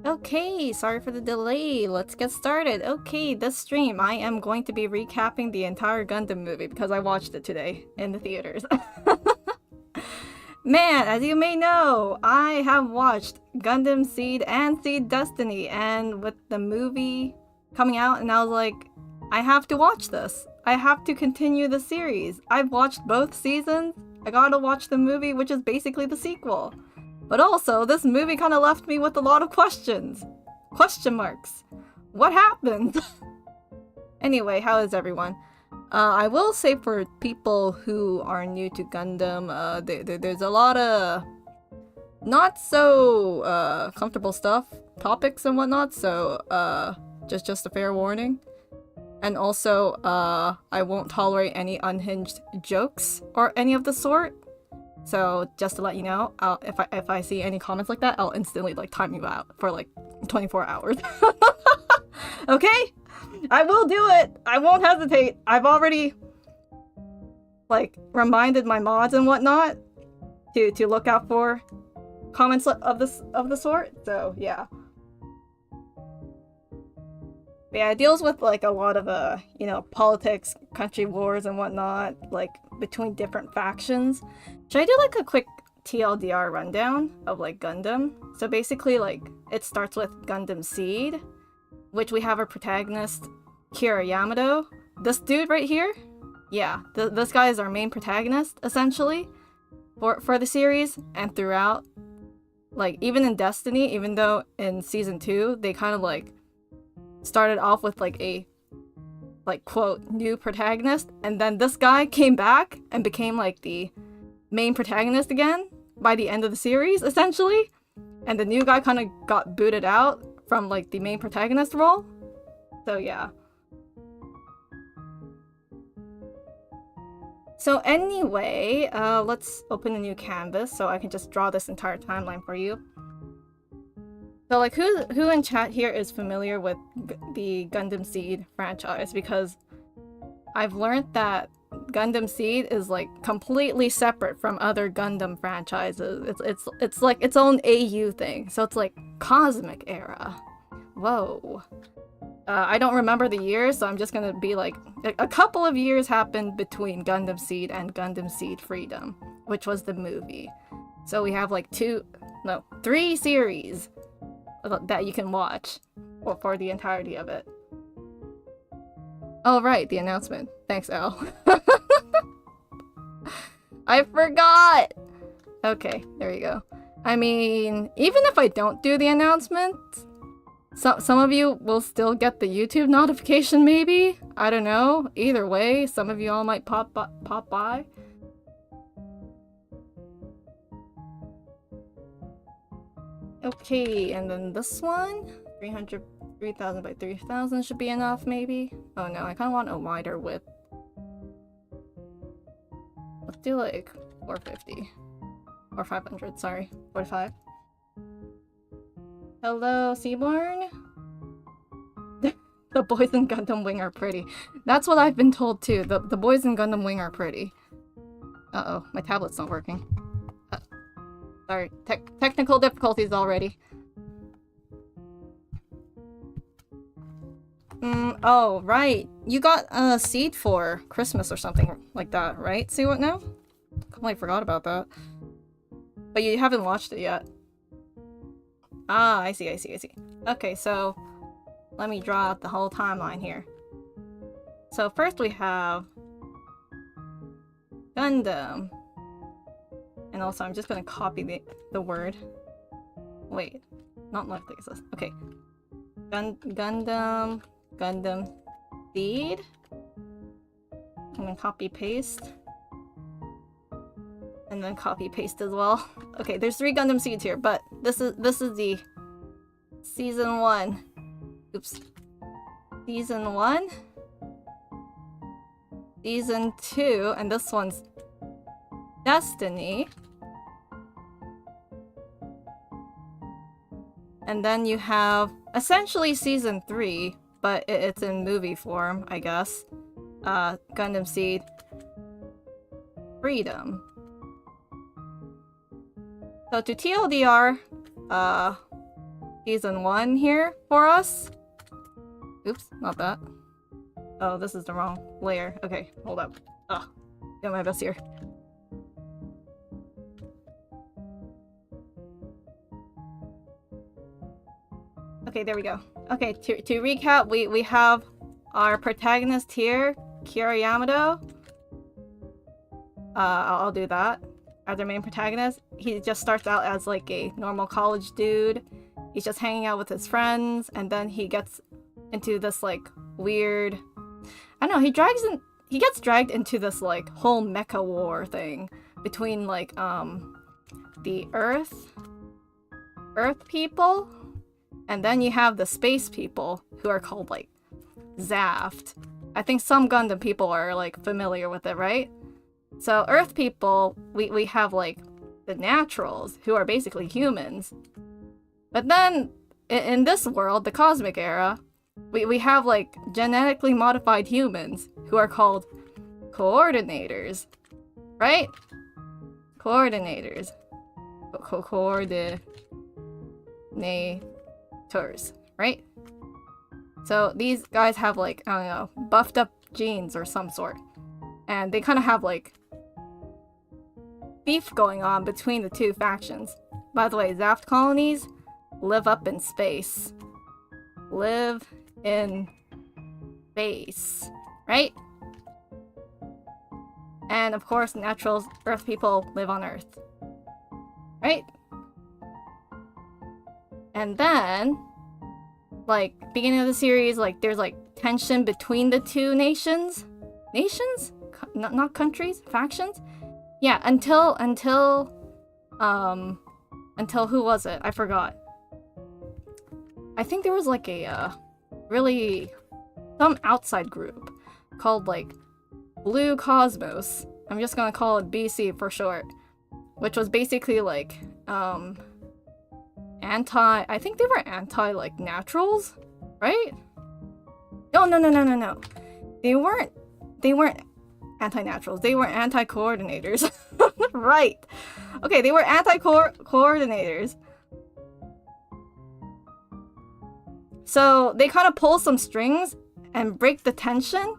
Okay, sorry for the delay. Let's get started. Okay, this stream, I am going to be recapping the entire Gundam movie because I watched it today in the theaters. Man, as you may know, I have watched Gundam Seed and Seed Destiny, and with the movie coming out, and I was like, I have to watch this. I have to continue the series. I've watched both seasons. I gotta watch the movie, which is basically the sequel. But also, this movie kind of left me with a lot of questions. Question marks. What happened? Anyway, how is everyone? I will say for people who are new to Gundam, there's a lot of not so comfortable stuff, topics and whatnot, so just a fair warning. And also, I won't tolerate any unhinged jokes or any of the sort. So just to let you know, if I see any comments like that, I'll instantly like time you out for like 24 hours. Okay? I will do it! I won't hesitate. I've already like reminded my mods and whatnot to look out for comments of the sort. So yeah. But yeah, it deals with like a lot of you know, politics, country wars and whatnot, like between different factions. Should I do like a quick TLDR rundown of like Gundam? So basically like it starts with Gundam Seed, which we have our protagonist Kira Yamato. This dude right here? Yeah, this guy is our main protagonist essentially for the series and throughout. Like even in Destiny, even though in season 2 they kind of like started off with like a like quote new protagonist, and then this guy came back and became like the main protagonist again by the end of the series essentially, and the new guy kind of got booted out from like the main protagonist role. So yeah. So anyway, let's open a new canvas so I can just draw this entire timeline for you. So like who in chat here is familiar with the Gundam Seed franchise? Because I've learned that Gundam Seed is like completely separate from other Gundam franchises. It's like its own AU thing. So it's like Cosmic Era. Whoa. I don't remember the years, so I'm just gonna be like a couple of years happened between Gundam Seed and Gundam Seed Freedom, which was the movie. So we have like 3 series that you can watch for the entirety of it. Oh right, the announcement. Thanks, Al. I forgot! Okay, there you go. I mean, even if I don't do the announcement, some of you will still get the YouTube notification maybe? I don't know. Either way, some of you all might pop by. Okay, and then this one, 3,000 by 3,000 should be enough, maybe? Oh no, I kind of want a wider width. Let's do like 450. Or 500, sorry. 45. Hello, Seaborn? The boys in Gundam Wing are pretty. That's what I've been told too. The boys in Gundam Wing are pretty. Uh-oh, my tablet's not working. Sorry, technical difficulties already. Oh, right. You got a seed for Christmas or something like that, right? See what now? Completely forgot about that. But you haven't watched it yet. Ah, I see. Okay, so let me draw out the whole timeline here. So first we have Gundam. And also, I'm just gonna copy the word. Wait, not left access. Okay. Gundam Seed. I'm gonna copy paste. And then copy paste as well. Okay, there's 3 Gundam Seeds here, but this is the season 1. Oops. Season 1. Season 2, and this one's Destiny. And then you have essentially season 3, but it's in movie form, I guess. Gundam Seed Freedom. So to TLDR, season 1 here for us. Oops, not that. Oh, this is the wrong layer. Okay, hold up. Ugh, doing my best here. Okay, there we go. Okay, to recap, we have our protagonist here, Kira Yamato. I'll do that. As our main protagonist, he just starts out as like a normal college dude. He's just hanging out with his friends, and then he gets into this like weird, I don't know, he gets dragged into this like whole mecha war thing between like the Earth people, and then you have the space people who are called like Zaft. I think some Gundam people are like familiar with it, right? So Earth people, we have like the naturals, who are basically humans. But then in this world, the cosmic era, we have like genetically modified humans who are called coordinators, right? Coordinators. Coordinators, right? So these guys have like, I don't know, buffed up genes or some sort. And they kind of have like beef going on between the two factions. By the way, Zaft colonies live up in space. Live in space, right? And of course, natural Earth people live on Earth, right? And then, like, beginning of the series, like, there's like tension between the two nations? Nations? Not countries? Factions? Yeah, until who was it? I forgot. I think there was like a some outside group called like Blue Cosmos. I'm just gonna call it BC for short, which was basically like I think they were anti like naturals, right? No. They weren't anti-naturals. They were anti-coordinators. Right. Okay, they were anti-coordinators. So they kind of pull some strings and break the tension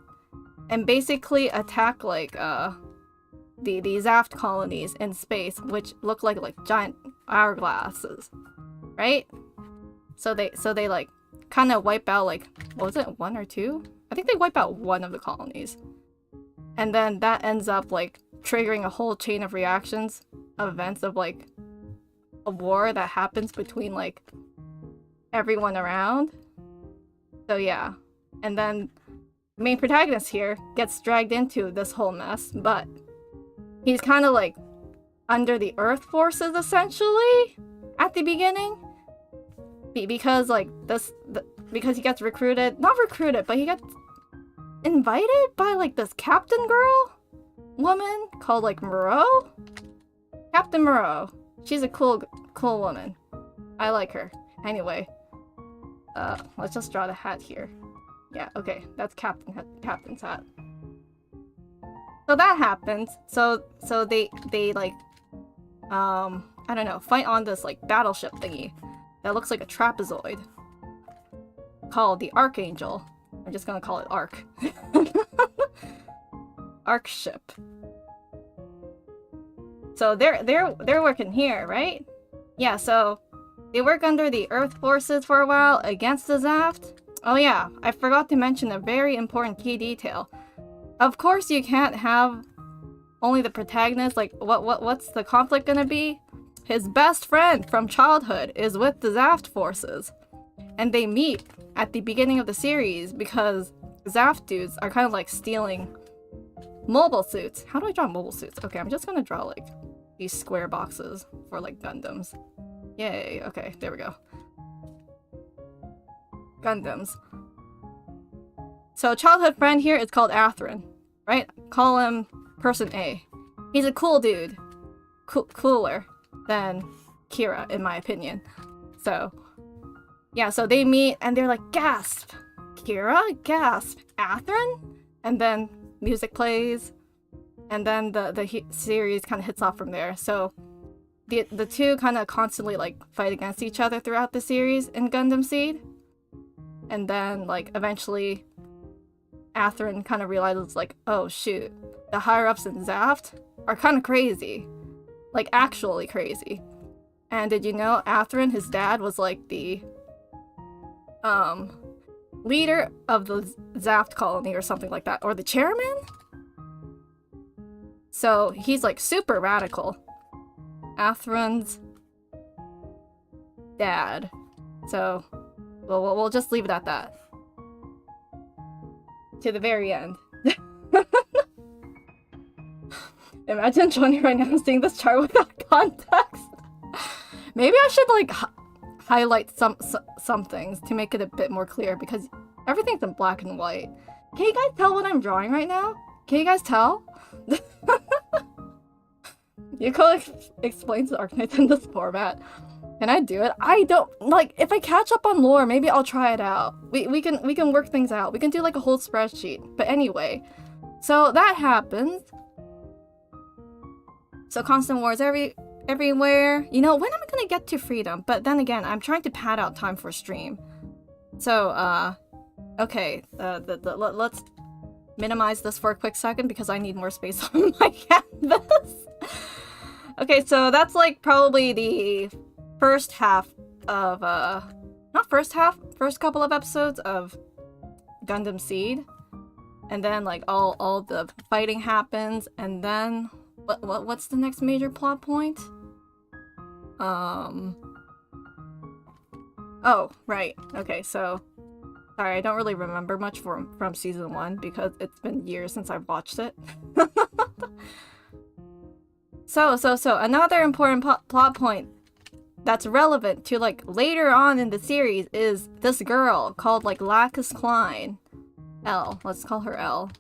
and basically attack like the Zaft colonies in space, which look like giant hourglasses, right? So they like kind of wipe out like, what was it, 1 or 2? I think they wipe out one of the colonies. And then that ends up like triggering a whole chain of reactions, of events of like a war that happens between like everyone around. So yeah. And then the main protagonist here gets dragged into this whole mess, but he's kind of like under the Earth forces essentially at the beginning. Because like because he gets not recruited, but he gets invited by like this captain girl woman called like Moreau. Captain Moreau. She's a cool woman. I like her. Anyway, let's just draw the hat here. Yeah, okay, that's captain's hat. So that happens. So they like I don't know, fight on this like battleship thingy that looks like a trapezoid called the Archangel. I'm just gonna call it Arc. Arc ship. So they're working here, right? Yeah, so they work under the Earth forces for a while against the Zaft. Oh yeah, I forgot to mention a very important key detail. Of course you can't have only the protagonist, like what's the conflict gonna be? His best friend from childhood is with the Zaft forces. And they meet at the beginning of the series because Zaft dudes are kind of like stealing mobile suits. How do I draw mobile suits? Okay, I'm just gonna draw like these square boxes for like Gundams. Yay, okay, there we go. Gundams. So childhood friend here is called Atherin, right? Call him Person A. He's a cool dude. Cooler than Kira, in my opinion. So yeah, so they meet and they're like, gasp! Kira? Gasp! Atherin? And then music plays. And then the series kind of hits off from there. So the two kind of constantly like fight against each other throughout the series in Gundam Seed. And then like eventually Athrun kind of realizes like, oh shoot, the higher ups in Zaft are kind of crazy. Like actually crazy. And did you know Athrun, his dad, was like the leader of the Zaft colony or something like that, or the chairman? So he's like super radical. Athrun's dad. So we'll just leave it at that. To the very end. Imagine Johnny right now seeing this chart without context. Maybe I should like highlight some things to make it a bit more clear because everything's in black and white. Can you guys tell what I'm drawing right now? Can you guys tell? Yuuko explains the Arknights in this format. Can I do it? I don't like. If I catch up on lore, maybe I'll try it out. We can work things out. We can do like a whole spreadsheet. But anyway, so that happens. So constant wars everywhere. You know, when am I gonna get to freedom? But then again, I'm trying to pad out time for stream. So okay. Let's minimize this for a quick second because I need more space on my canvas. Okay, so that's like probably the first half of not first half, first couple of episodes of Gundam Seed. And then like all the fighting happens, and then what's the next major plot point? Oh, right. Okay, so sorry, I don't really remember much from season 1 because it's been years since I've watched it. So another important plot point that's relevant to like later on in the series is this girl called like Lacus Klein. L. Let's call her L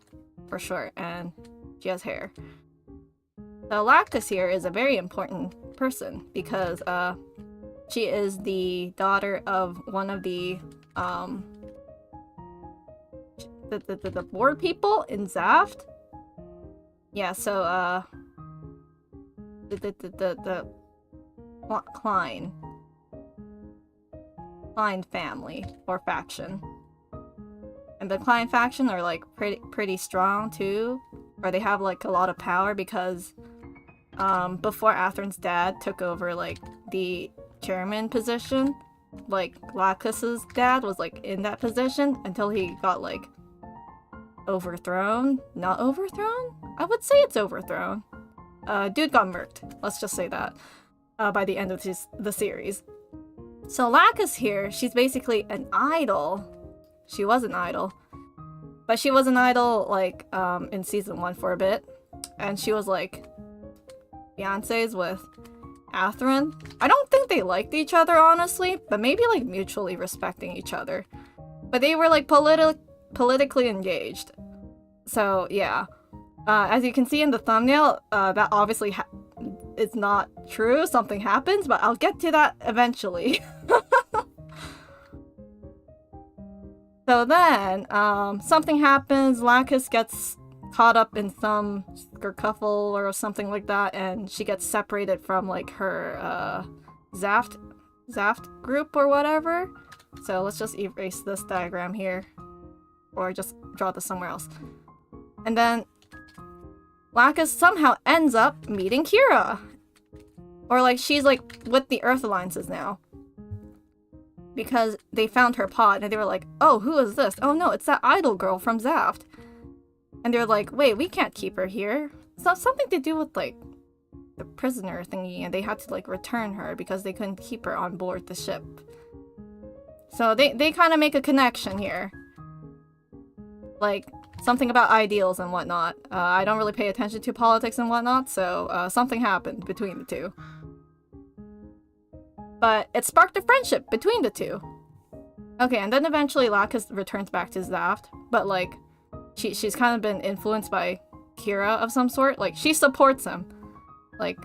for short, and she has hair. So Lacus here is a very important person because she is the daughter of one of the board people in Zaft. Yeah, so the Klein family or faction. And the Klein faction are like pretty strong too, or they have like a lot of power because before Athrun's dad took over like the chairman position, like Lacus's dad was like in that position until he got like overthrown. Not overthrown? I would say it's overthrown. Dude got murked. Let's just say that. By the end of the series. So Lacus here, she's basically an idol. She was an idol. But she was an idol, like, in season 1 for a bit. And she was, like, fiancés with Athrun. I don't think they liked each other, honestly. But maybe, like, mutually respecting each other. But they were, like, politically engaged. So, yeah. As you can see in the thumbnail, that obviously it's not true. Something happens, but I'll get to that eventually. So then, something happens. Lacus gets caught up in some kerfuffle or something like that, and she gets separated from like her Zaft group or whatever. So let's just erase this diagram here, or just draw this somewhere else. And then Lacus somehow ends up meeting Kira. Or like she's like with the Earth Alliances now. Because they found her pod and they were like, oh, who is this? Oh no, it's that idol girl from Zaft. And they're like, wait, we can't keep her here. So something to do with like the prisoner thingy, and they had to like return her because they couldn't keep her on board the ship. So they kind of make a connection here. Like something about ideals and whatnot. I don't really pay attention to politics and whatnot, so something happened between the two. But it sparked a friendship between the two. Okay, and then eventually Lacus returns back to Zaft, but like she's kind of been influenced by Kira of some sort. Like she supports him. Like,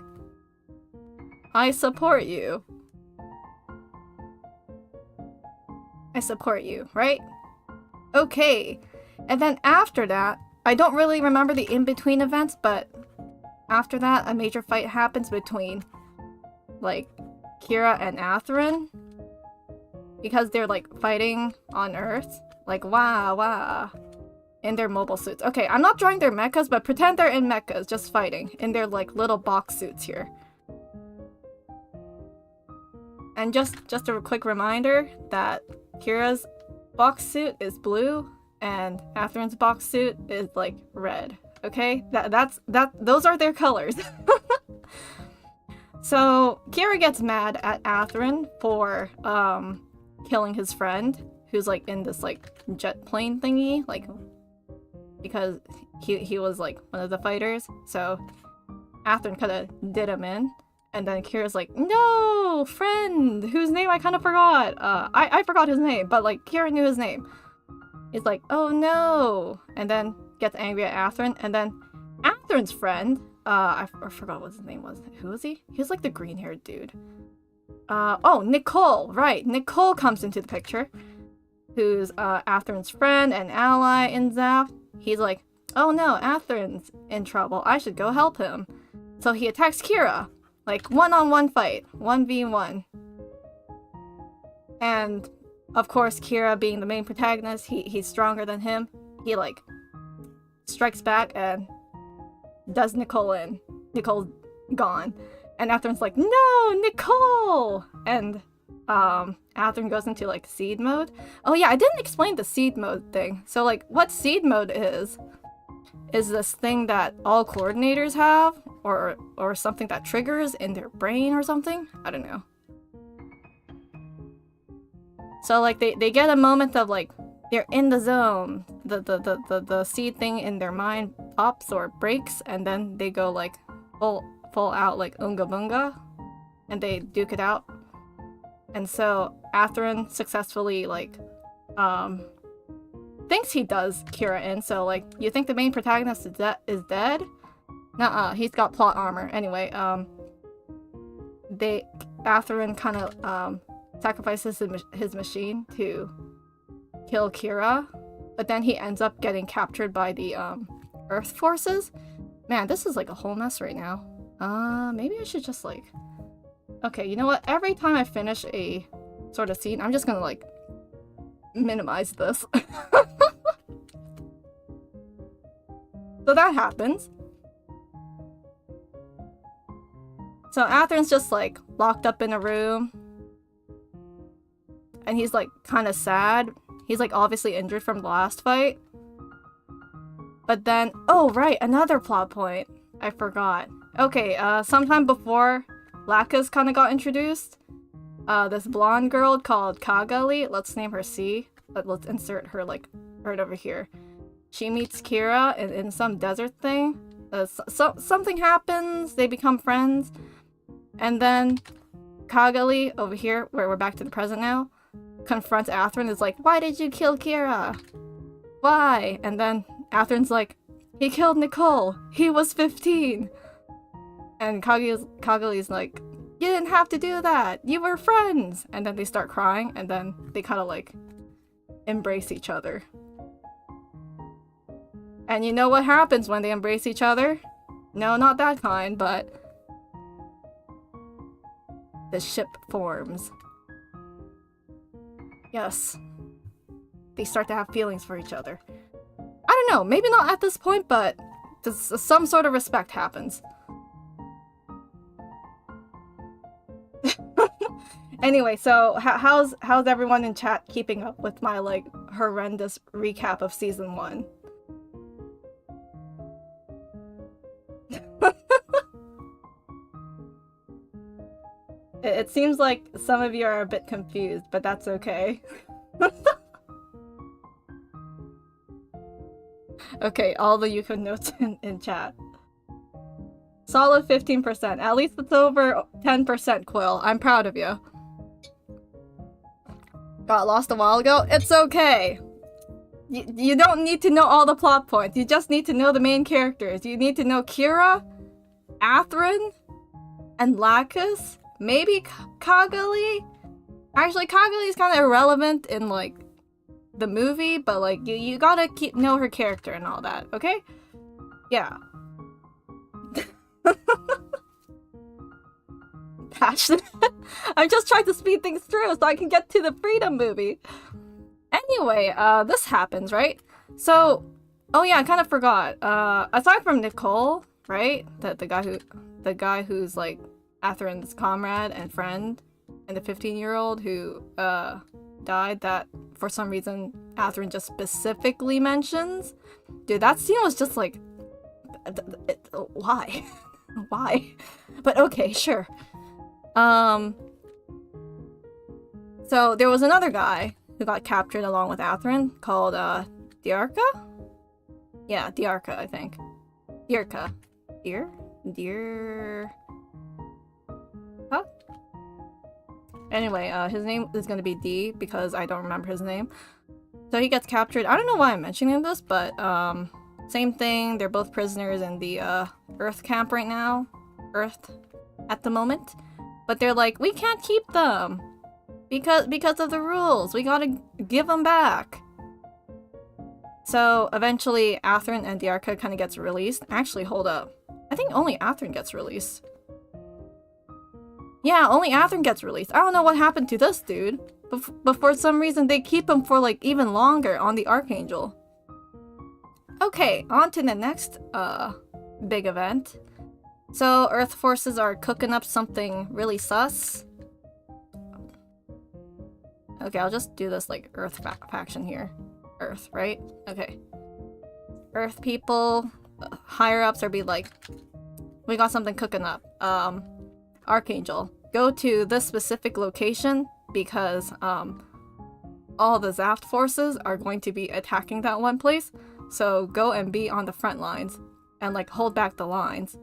I support you. I support you, right? Okay. And then after that, I don't really remember the in-between events, but after that, a major fight happens between like Kira and Athrun, because they're like fighting on Earth, like wow, in their mobile suits. Okay, I'm not drawing their mechas, but pretend they're in mechas, just fighting in their like little box suits here. And just a quick reminder that Kira's box suit is blue and Athrun's box suit is like red. Okay, those are their colors. So Kira gets mad at Athrun for killing his friend, who's like in this like jet plane thingy, like because he was like one of the fighters. So Athrun kind of did him in, and then Kira's like, no, friend, whose name I kind of forgot. I forgot his name, but like Kira knew his name. He's like, oh no, and then gets angry at Athrun, and then Athrun's friend, I forgot what his name was. Who was he? He was like the green-haired dude. Oh, Nicole, right. Nicole comes into the picture, who's Athrun's friend and ally in Zaf. He's like, oh no, Athrun's in trouble. I should go help him. So he attacks Kira, like one-on-one fight, 1v1. And of course, Kira being the main protagonist, he's stronger than him. He like strikes back and does Nicole in. Nicole's gone. And Athrun's like, no, Nicole! And Athrun goes into like seed mode. Oh yeah, I didn't explain the seed mode thing. So like what seed mode is this thing that all coordinators have, or something that triggers in their brain or something? I don't know. So like they get a moment of like they're in the zone. The seed thing in their mind pops or breaks, and then they go like full out like Unga Bunga, and they duke it out. And so Athrun successfully like thinks he does Kira in. So like you think the main protagonist is dead? Nuh-uh, he's got plot armor. Anyway, Athrun kind of sacrifices his machine to kill Kira, but then he ends up getting captured by the Earth forces. Man, this is like a whole mess right now. Maybe I should just like... Okay, you know what? Every time I finish a sort of scene, I'm just gonna like minimize this. So that happens. So Athrun's just like locked up in a room, and he's like kind of sad. He's like obviously injured from the last fight. But then, oh right, another plot point. I forgot. Okay, sometime before Laka's kind of got introduced, this blonde girl called Kagali, let's name her C, but let's insert her like right over here. She meets Kira in some desert thing. Something happens, they become friends, and then Kagali over here, where we're back to the present now, confronts Athrun, is like, why did you kill Kira? Why? And then Athrun's like, he killed Nicole. He was 15. And Kagali's like, you didn't have to do that. You were friends. And then they start crying, and then they kind of like embrace each other. And you know what happens when they embrace each other? No, not that kind, but the ship forms. Yes. They start to have feelings for each other. I don't know, maybe not at this point, but some sort of respect happens. Anyway, so how's everyone in chat keeping up with my like horrendous recap of season 1? It seems like some of you are a bit confused, but that's okay. Okay, all the Yuuko notes in chat. Solid 15%. At least it's over 10%, Quill. I'm proud of you. Got lost a while ago? It's okay. You don't need to know all the plot points. You just need to know the main characters. You need to know Kira, Athrun, and Lacus. Maybe Kagali? Actually, Kagali is kind of irrelevant in, like, the movie, but, like, you gotta know her character and all that, okay? Yeah. rehashed. I'm just trying to speed things through so I can get to the Freedom movie. Anyway, this happens, right? So, oh yeah, I kind of forgot. Aside from Nicole, right? The guy who's like Atherin's comrade and friend, and the 15-year-old who died that for some reason Atherin just specifically mentions. Dude, that scene was just like, why? Why? But okay, sure. So there was another guy who got captured along with Atherin called Diarca? Yeah, Diarca, I think. Diarca. Huh? Anyway, his name is gonna be D because I don't remember his name. So he gets captured. I don't know why I'm mentioning this, but same thing. They're both prisoners in the Earth camp right now. Earth at the moment. But they're like, we can't keep them because of the rules. We gotta give them back. So eventually Atherin and Diarca kind of gets released. Actually, hold up. I think only Atherin gets released. Yeah, only Atherin gets released. I don't know what happened to this dude. But for some reason they keep him for like even longer on the Archangel. Okay, on to the next big event. So Earth forces are cooking up something really sus. Okay, I'll just do this like Earth faction here. Earth, right? Okay. Earth people, higher-ups are be like, we got something cooking up. Archangel, go to this specific location because all the Zaft forces are going to be attacking that one place. So go and be on the front lines and like hold back the lines.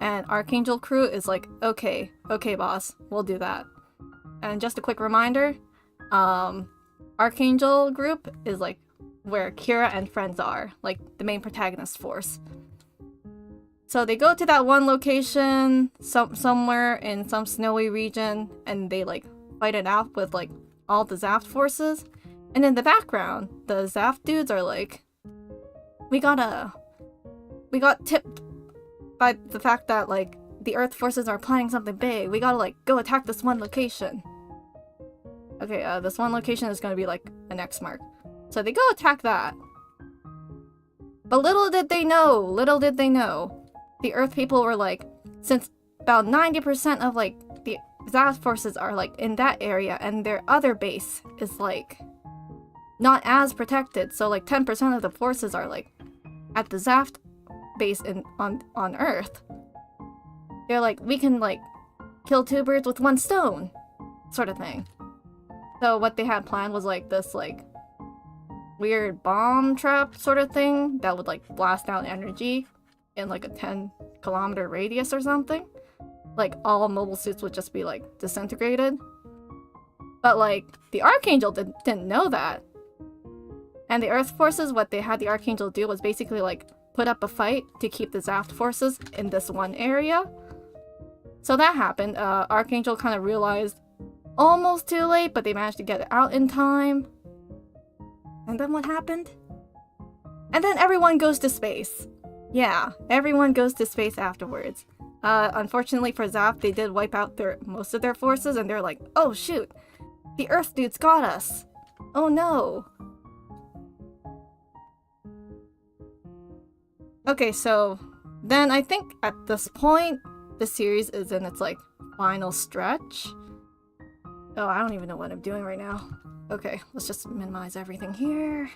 And Archangel crew is like, okay, boss, we'll do that. And just a quick reminder, Archangel group is like where Kira and friends are, like the main protagonist force. So they go to that one location, somewhere in some snowy region, and they like fight it out with like all the Zaft forces. And in the background, the Zaft dudes are like, we got tipped by the fact that like the Earth forces are planning something big. We gotta like go attack this one location. Okay, this one location is gonna be like an X mark. So they go attack that. But little did they know, the Earth people were like, since about 90% of like the Zaft forces are like in that area and their other base is like not as protected, so like 10% of the forces are like at the Zaft base on Earth. They're like, we can like kill two birds with one stone, sort of thing. So what they had planned was like this like weird bomb trap sort of thing that would like blast out energy in like a 10-kilometer radius or something. Like all mobile suits would just be like disintegrated. But like the Archangel didn't know that. And the Earth forces, what they had the Archangel do was basically like put up a fight to keep the Zaft forces in this one area. So that happened. Archangel kind of realized almost too late, but they managed to get it out in time. And then what happened? And then everyone goes to space. Yeah, everyone goes to space afterwards. Unfortunately for Zaft, they did wipe out most of their forces, and they're like, oh shoot, the Earth dudes got us. Oh no. Okay, so then I think at this point, the series is in its like final stretch. Oh, I don't even know what I'm doing right now. Okay, let's just minimize everything here.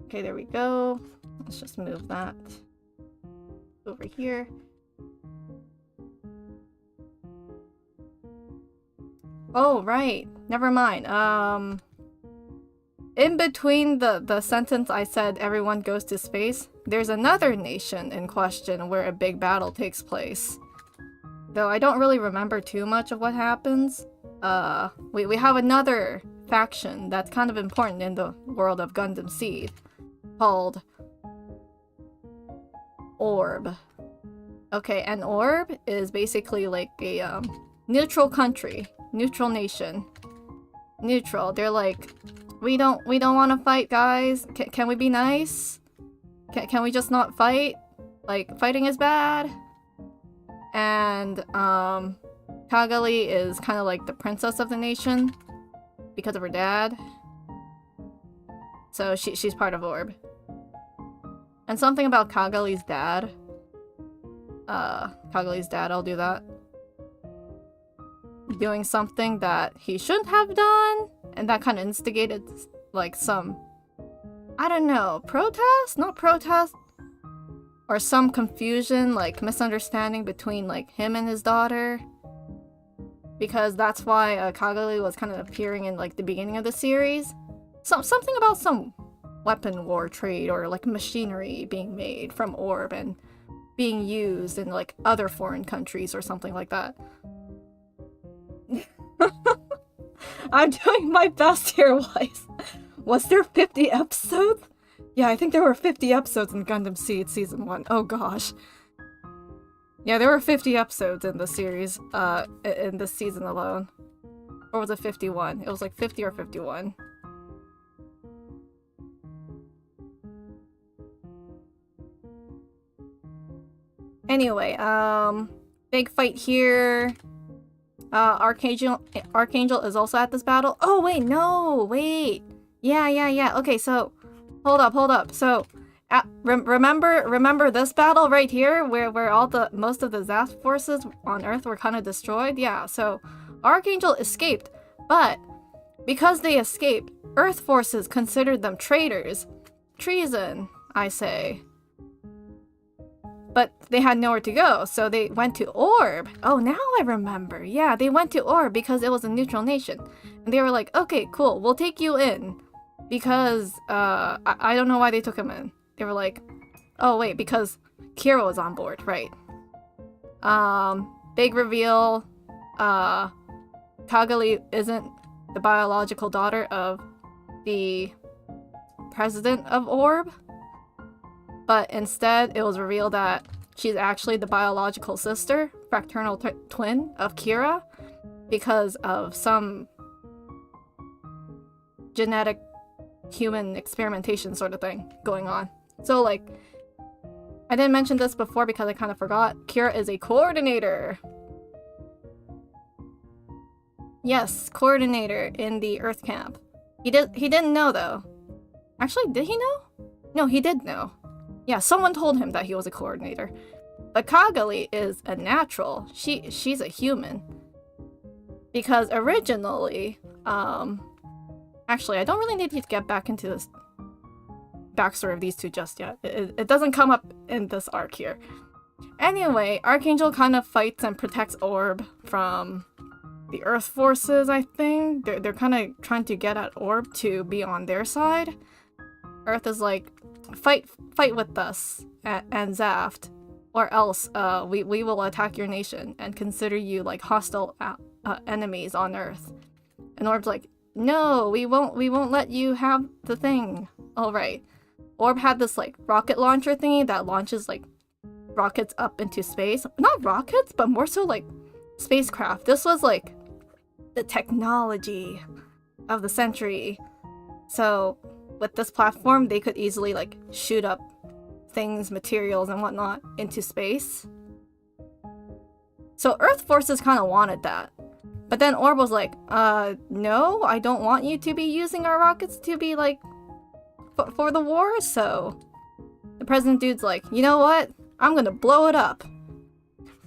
Okay, there we go. Let's just move that over here. Oh, right. Never mind. In between the sentence I said everyone goes to space, there's another nation in question where a big battle takes place. Though I don't really remember too much of what happens. We have another faction that's kind of important in the world of Gundam Seed, called Orb. Okay, and Orb is basically like a neutral country, neutral nation. Neutral. They're like, we don't want to fight, guys. Can we be nice? Can we just not fight? like, fighting is bad. And, Kagali is kind of like the princess of the nation because of her dad. So she's part of Orb. And something about Kagali's dad. I'll do that. Doing something that he shouldn't have done, and that kind of instigated, like, some, I don't know, protest? Not protest? Or some confusion, like, misunderstanding between, like, him and his daughter. Because that's why Kagali was kind of appearing in, like, the beginning of the series. Something about some weapon war trade or, like, machinery being made from Orb and being used in, like, other foreign countries or something like that. I'm doing my best here, Weiss. Was there 50 episodes? Yeah, I think there were 50 episodes in Gundam Seed Season 1. Oh gosh. Yeah, there were 50 episodes in the series, in this season alone. Or was it 51? It was like 50 or 51. Anyway, big fight here. Archangel is also at this battle. Oh, wait, no, wait. Yeah. Okay, so, hold up. So, remember this battle right here, where most of the Zaf forces on Earth were kind of destroyed? Yeah, so, Archangel escaped, but because they escaped, Earth forces considered them traitors. Treason, I say. But they had nowhere to go, so they went to Orb. Oh, now I remember. Yeah, they went to Orb because it was a neutral nation. And they were like, okay, cool, we'll take you in. Because, I don't know why they took him in. They were like, oh wait, because Kira was on board, right. Big reveal. Kagali isn't the biological daughter of the president of Orb. But instead, it was revealed that she's actually the biological sister, fraternal twin of Kira, because of some genetic human experimentation sort of thing going on. So, like, I didn't mention this before because I kind of forgot. Kira is a coordinator. Yes, coordinator in the Earth camp. He didn't know, though. Actually, did he know? No, he did know. Yeah, someone told him that he was a coordinator. But Kagali is a natural. She's a human. Because originally, actually, I don't really need to get back into this backstory of these two just yet. It doesn't come up in this arc here. Anyway, Archangel kind of fights and protects Orb from the Earth forces, I think. They're kind of trying to get at Orb to be on their side. Earth is like, fight with us and Zaft, or else we will attack your nation and consider you like hostile enemies on Earth. And Orb's like, no, we won't let you have the thing. All right. Orb had this like rocket launcher thingy that launches like rockets up into space. Not rockets, but more so like spacecraft. This was like the technology of the century. So with this platform, they could easily like shoot up things, materials, and whatnot into space. So Earth forces kind of wanted that. But then Orb was like, no, I don't want you to be using our rockets to be like, for the war, so the president dude's like, you know what? I'm gonna blow it up.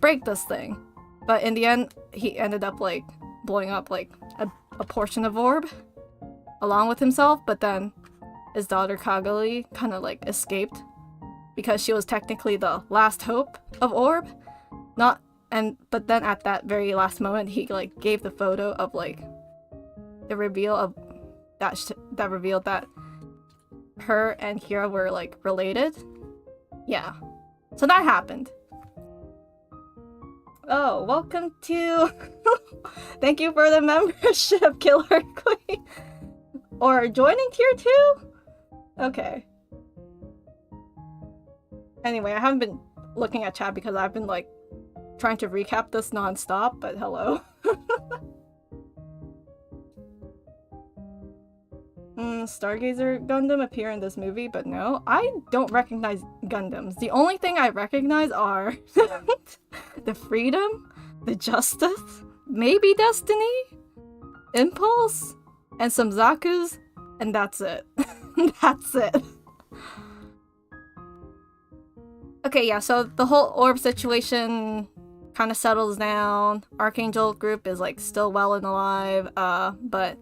Break this thing. But in the end, he ended up like blowing up like a portion of Orb along with himself, but then his daughter Kagali kind of like escaped because she was technically the last hope of Orb. But then at that very last moment, he like gave the photo of like the reveal of that revealed that her and Kira were like related. Yeah. So that happened. Oh, welcome to thank you for the membership, Killer Queen. Or joining tier 2? Okay. Anyway, I haven't been looking at chat because I've been like trying to recap this non-stop, but hello. Stargazer Gundam appear in this movie, but no, I don't recognize Gundams. The only thing I recognize are the freedom, the justice, maybe destiny, impulse, and some Zakus, and that's it. That's it. Okay, yeah, so the whole orb situation kind of settles down. Archangel group is like still well and alive, but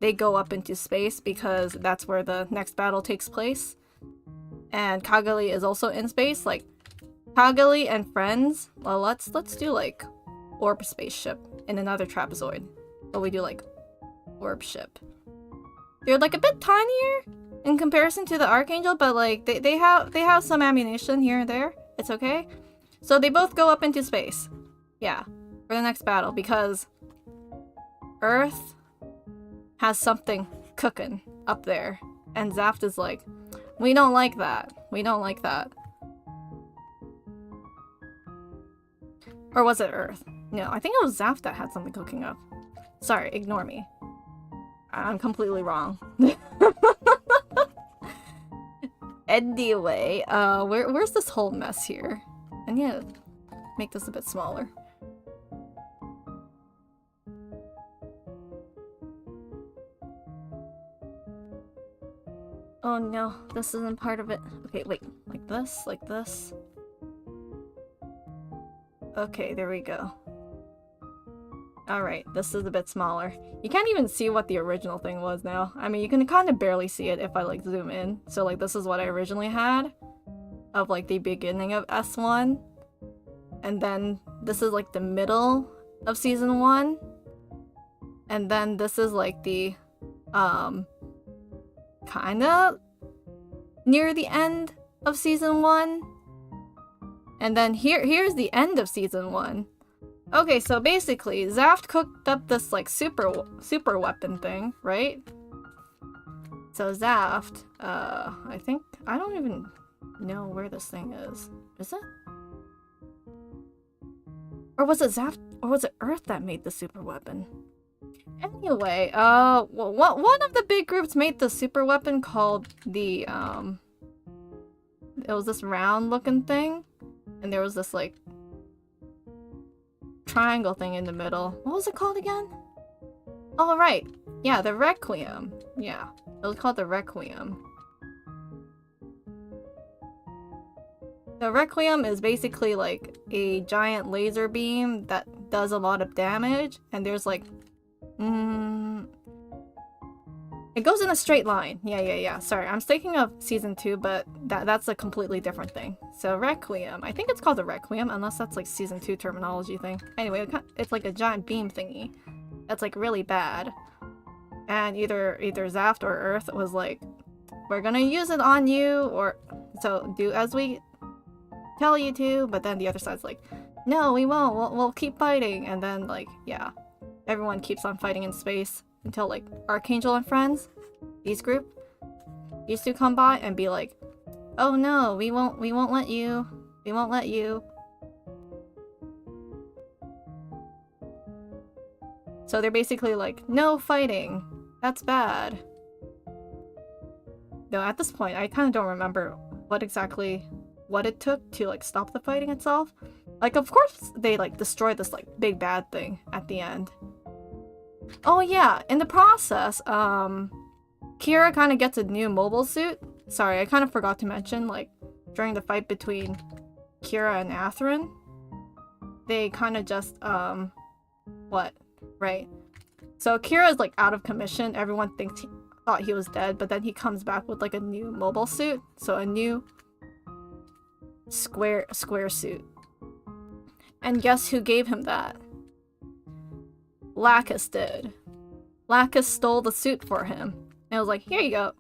they go up into space because that's where the next battle takes place. And Kagali is also in space. Like, Kagali and friends, well, let's do like orb spaceship in another trapezoid. But we do like orb ship. They're like a bit tinier in comparison to the Archangel, but like they have some ammunition here and there. It's okay. So they both go up into space. Yeah, for the next battle, because Earth has something cooking up there. And Zaft is like, we don't like that. We don't like that. Or was it Earth? No, I think it was Zaft that had something cooking up. Sorry, ignore me. I'm completely wrong. Anyway, where's this whole mess here? I need to make this a bit smaller. Oh no, this isn't part of it. Okay, wait, like this, like this. Okay, there we go. Alright, this is a bit smaller. You can't even see what the original thing was now. I mean, you can kind of barely see it if I like zoom in. So like this is what I originally had of like the beginning of S1. And then this is like the middle of season 1. And then this is like the kind of near the end of season 1. And then here's the end of season 1. Okay, so basically, Zaft cooked up this, like, super weapon thing, right? So Zaft, I don't even know where this thing is. Is it? Or was it Zaft, or was it Earth that made the super weapon? Anyway, well, one of the big groups made the super weapon called the, it was this round-looking thing, and there was this, like, triangle thing in the middle. What was it called again? Oh, right. Yeah, the Requiem. Yeah, it was called the Requiem. The Requiem is basically like a giant laser beam that does a lot of damage, and there's like... it goes in a straight line. Yeah. Sorry, I'm thinking of season 2, but that's a completely different thing. So Requiem. I think it's called the Requiem, unless that's like season 2 terminology thing. Anyway, it's like a giant beam thingy that's like really bad. And either Zaft or Earth was like, we're gonna use it on you, or so do as we tell you to. But then the other side's like, no, we won't. We'll keep fighting. And then like, yeah, everyone keeps on fighting in space. Until like Archangel and friends, these group, used to come by and be like, "Oh no, we won't let you. We won't let you." So they're basically like, "No fighting. That's bad." Though at this point, I kind of don't remember what it took to like stop the fighting itself. Like, of course, they like destroyed this like big bad thing at the end. Oh yeah, in the process, Kira kind of gets a new mobile suit. Sorry, I kind of forgot to mention, like, during the fight between Kira and Athrun, they kind of just, what? Right. So Kira's, like, out of commission. Everyone thought he was dead, but then he comes back with, like, a new mobile suit. So a new square suit. And guess who gave him that? Lacus did. Lacus stole the suit for him. And was like, here you go.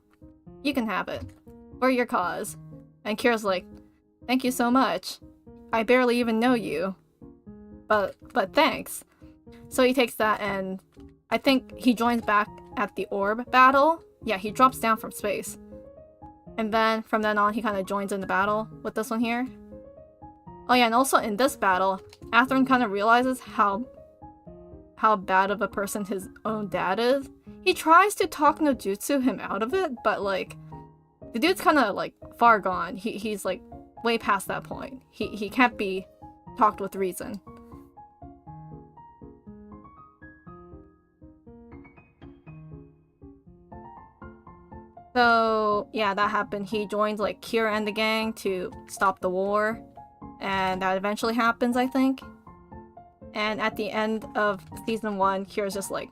You can have it. For your cause. And Kira's like, thank you so much. I barely even know you. But thanks. So he takes that and I think he joins back at the orb battle. Yeah, he drops down from space. And then from then on he kind of joins in the battle with this one here. Oh yeah, and also in this battle, Athrun kind of realizes how how bad of a person his own dad is. He tries to talk no jutsu him out of it, but like the dude's kind of like far gone. He's like way past that point. He can't be talked with reason. So yeah, that happened. He joins like Kira and the gang to stop the war, and that eventually happens, I think. And at the end of season 1, Kira's just like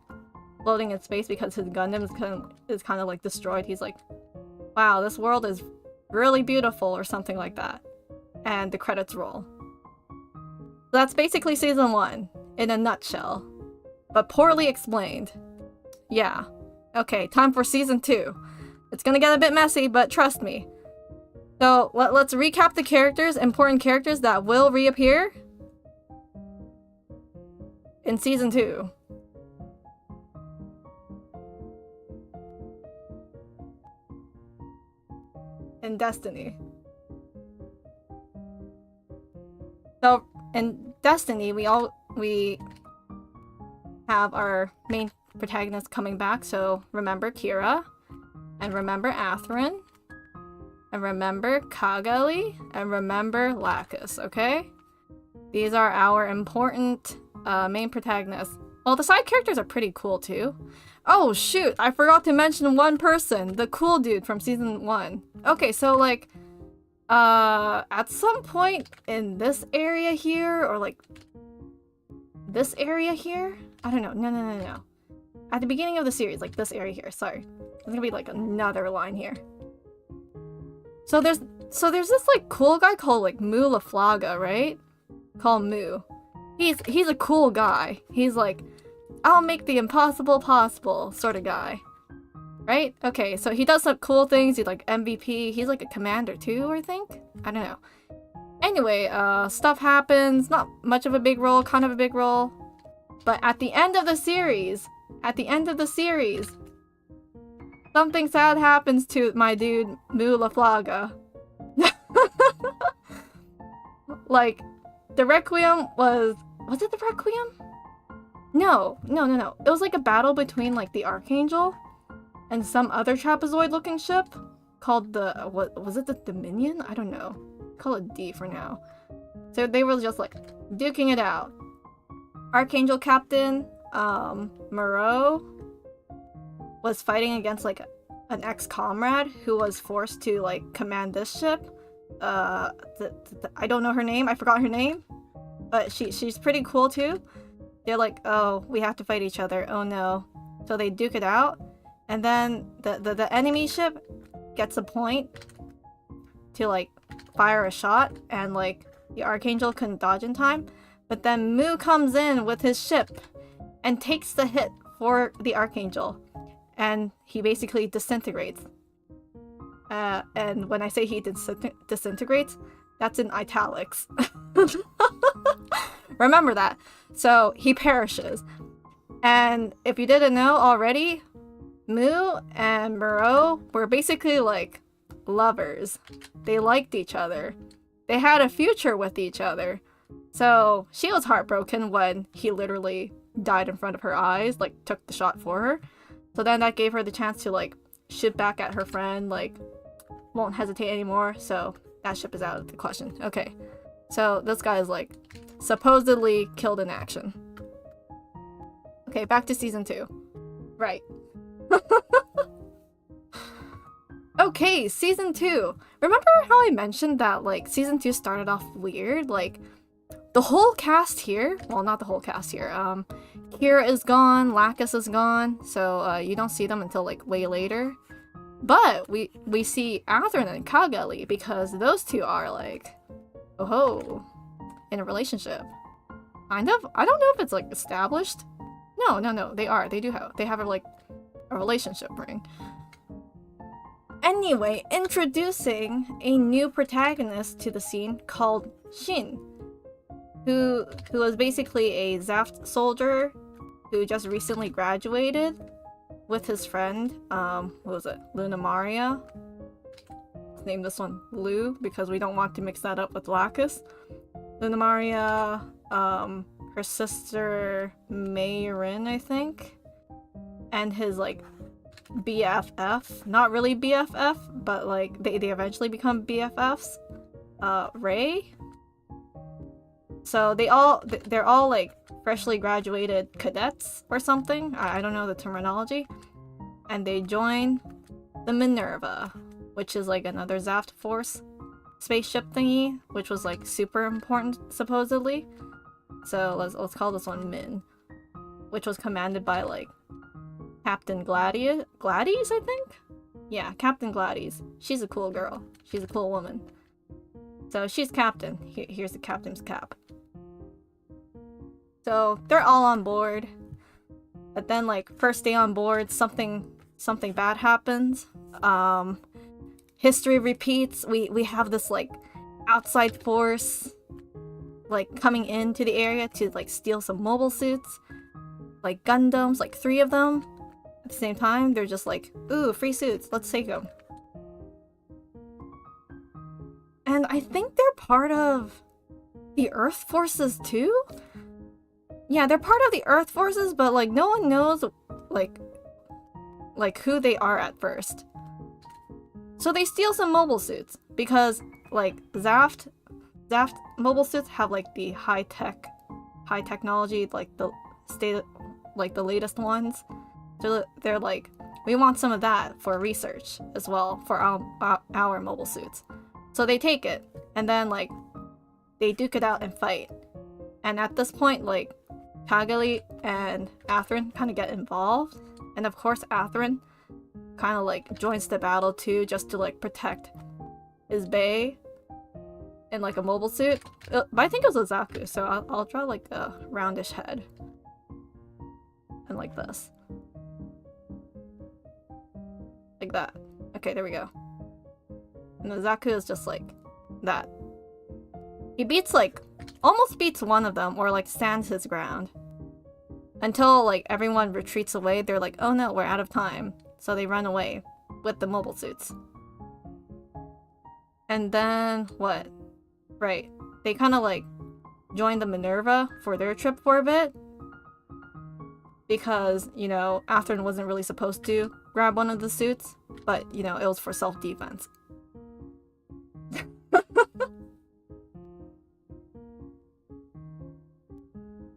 floating in space because his Gundam is kind of like destroyed. He's like, wow, this world is really beautiful, or something like that. And the credits roll. So that's basically season 1 in a nutshell, but poorly explained. Yeah. Okay, time for season 2. It's gonna get a bit messy, but trust me. So let's recap the characters, important characters that will reappear in season 2. In Destiny. So in Destiny, we have our main protagonist coming back. So remember Kira, and remember Athrun, and remember Kagali, and remember Lacus, okay? These are our important main protagonists. Well, the side characters are pretty cool too. Oh shoot, I forgot to mention one person, the cool dude from season 1. Okay, so like, at some point in this area here, or like, this area here? I don't know, no. At the beginning of the series, like this area here, sorry. There's gonna be like another line here. So there's this like cool guy called like Mu LaFlaga, right? Called Mu. He's a cool guy. He's like, I'll make the impossible possible sort of guy. Right? Okay, so he does some cool things. He's like MVP. He's like a commander too, I think? I don't know. Anyway, stuff happens. Not much of a big role, kind of a big role. But at the end of the series, something sad happens to my dude, Mu LaFlaga. Like, the Requiem was it the Requiem? No. It was like a battle between like the Archangel and some other trapezoid-looking ship called the, what was it, the Dominion? I don't know. Call it D for now. So they were just like duking it out. Archangel Captain Moreau was fighting against like an ex-comrade who was forced to like command this ship. I don't know her name. I forgot her name, but she's pretty cool too. They're like, oh, we have to fight each other. Oh no! So they duke it out, and then the enemy ship gets a point to like fire a shot, and like the Archangel couldn't dodge in time. But then Mu comes in with his ship and takes the hit for the Archangel, and he basically disintegrates. And when I say he disintegrates, that's in italics. Remember that. So he perishes. And if you didn't know already, Mu and Moreau were basically like lovers. They liked each other. They had a future with each other. So she was heartbroken when he literally died in front of her eyes, like took the shot for her. So then that gave her the chance to like shoot back at her friend, like won't hesitate anymore. So that ship is out of the question. Okay, so this guy is like supposedly killed in action. Okay, back to season 2. Right. Okay, season 2. Remember how I mentioned that like season 2 started off weird? Like the whole cast here, well, not the whole cast here. Kira is gone, Lacus is gone, so you don't see them until like way later. But we see Athrun and Kagali because those two are like, oh, in a relationship. Kind of. I don't know if it's like established. No, they are. They have like a relationship ring. Anyway, introducing a new protagonist to the scene called Shin, who was basically a Zaft soldier who just recently graduated with his friend, what was it, Luna Maria? Let's name this one Lou because we don't want to mix that up with Lacus. Luna Maria, her sister Mayrin, I think, and his like BFF, not really BFF, but like they eventually become BFFs, Ray. So they're all like freshly graduated cadets or something. I don't know the terminology. And they join the Minerva, which is like another Zaft Force spaceship thingy, which was like super important supposedly. So let's call this one Min, which was commanded by like Captain Gladys, I think? Yeah, Captain Gladys. She's a cool girl. She's a cool woman. So she's captain. Here's the captain's cap. So they're all on board. But then like first day on board, something bad happens. History repeats. We have this like outside force like coming into the area to like steal some mobile suits. Like Gundams, like 3 of them. At the same time, they're just like, ooh, free suits, let's take them. And I think they're part of the Earth Forces too? Yeah, they're part of the Earth Forces, but like no one knows like who they are at first. So they steal some mobile suits because like Zaft mobile suits have like the high technology, like the latest ones. So they're like, we want some of that for research as well for our mobile suits. So they take it, and then like they duke it out and fight. And at this point, like Kagami and Athrun kind of get involved, and of course Athrun kind of like joins the battle too, just to like protect his bae in like a mobile suit. But I think it was a Zaku, so I'll draw like a roundish head and like this. Like that. Okay, there we go. And the Zaku is just like that. He beats like, almost beats one of them, or like stands his ground. Until like everyone retreats away, they're like, oh no, we're out of time. So they run away with the mobile suits. And then, what? Right. They kind of like join the Minerva for their trip for a bit. Because, you know, Athrun wasn't really supposed to grab one of the suits, but, you know, it was for self-defense.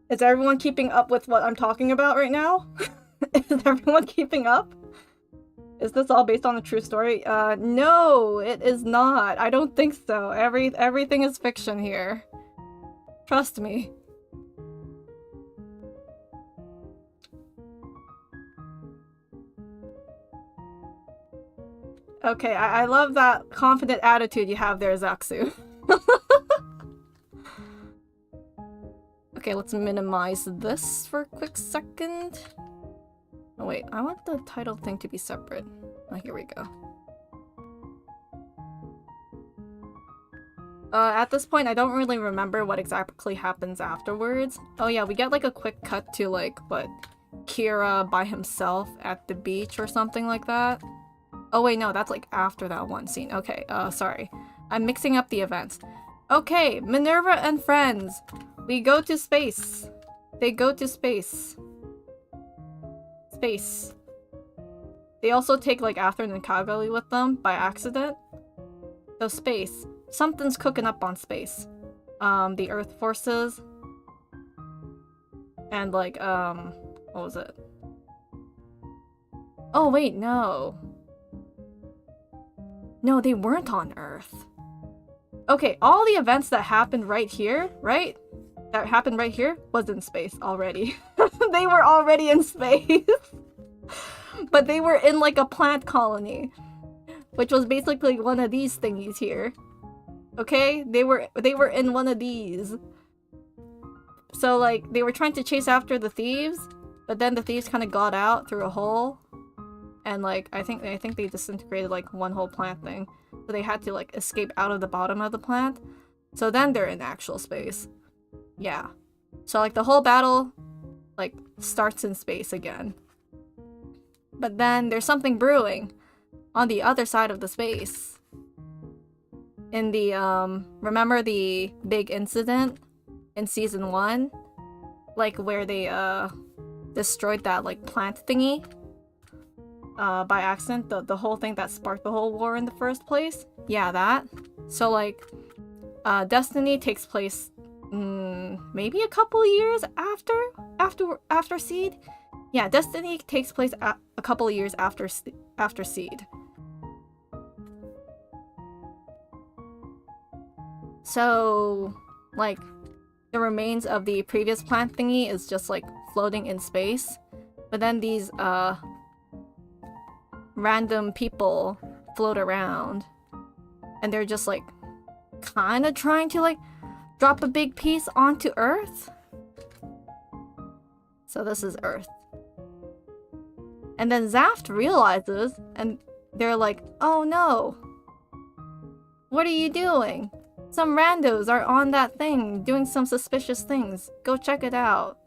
Is everyone keeping up with what I'm talking about right now? Is everyone keeping up? Is this all based on a true story? No, it is not. I don't think so. Everything is fiction here. Trust me. Okay, I love that confident attitude you have there, Zaxu. Okay, let's minimize this for a quick second. Oh wait, I want the title thing to be separate. Oh, here we go. At this point, I don't really remember what exactly happens afterwards. Oh yeah, we get like a quick cut to like, what, Kira by himself at the beach or something like that. Oh wait, no, that's like after that one scene. Okay, sorry. I'm mixing up the events. Okay, Minerva and friends. We go to space. They go to space. Space. They also take like Athrun and Kagami with them by accident. So space. Something's cooking up on space. The Earth Forces. And like, what was it? Oh wait, no. No, they weren't on Earth. Okay, all the events that happened right here, right? That happened right here was in space already. They were already in space. But they were in like a plant colony, which was basically one of these thingies here. Okay? They were in one of these. So like they were trying to chase after the thieves, but then the thieves kind of got out through a hole. And like I think they disintegrated like one whole plant thing. So they had to like escape out of the bottom of the plant. So then they're in actual space. Yeah. So like the whole battle like starts in space again. But then there's something brewing on the other side of the space. In the remember the big incident in season 1 like where they destroyed that like plant thingy by accident, the whole thing that sparked the whole war in the first place. Yeah, that. So like Destiny takes place maybe a couple years after Seed. Yeah, Destiny takes place a couple of years after Seed. So, like, the remains of the previous plant thingy is just, like, floating in space. But then these, random people float around. And they're just, like, kind of trying to, like, drop a big piece onto Earth. So this is Earth. And then Zaft realizes, and they're like, oh no! What are you doing? Some randos are on that thing, doing some suspicious things. Go check it out.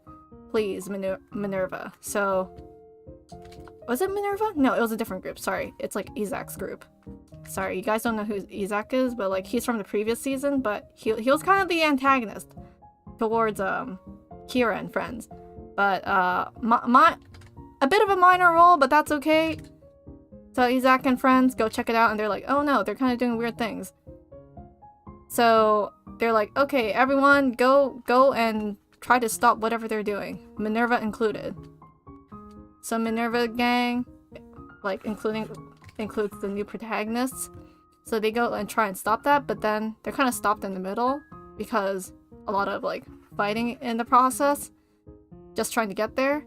Please, Minerva. So... Was it Minerva? No, it was a different group. Sorry. It's like Isaac's group. Sorry, you guys don't know who Isaac is, but like he's from the previous season, but he was kind of the antagonist towards Kira and friends. But a bit of a minor role, but that's okay. So Isaac and friends go check it out, and they're like, oh no, they're kind of doing weird things. So they're like, okay, everyone go and try to stop whatever they're doing, Minerva included. So Minerva gang, like includes the new protagonists. So they go and try and stop that, but then they're kind of stopped in the middle because a lot of like fighting in the process, just trying to get there.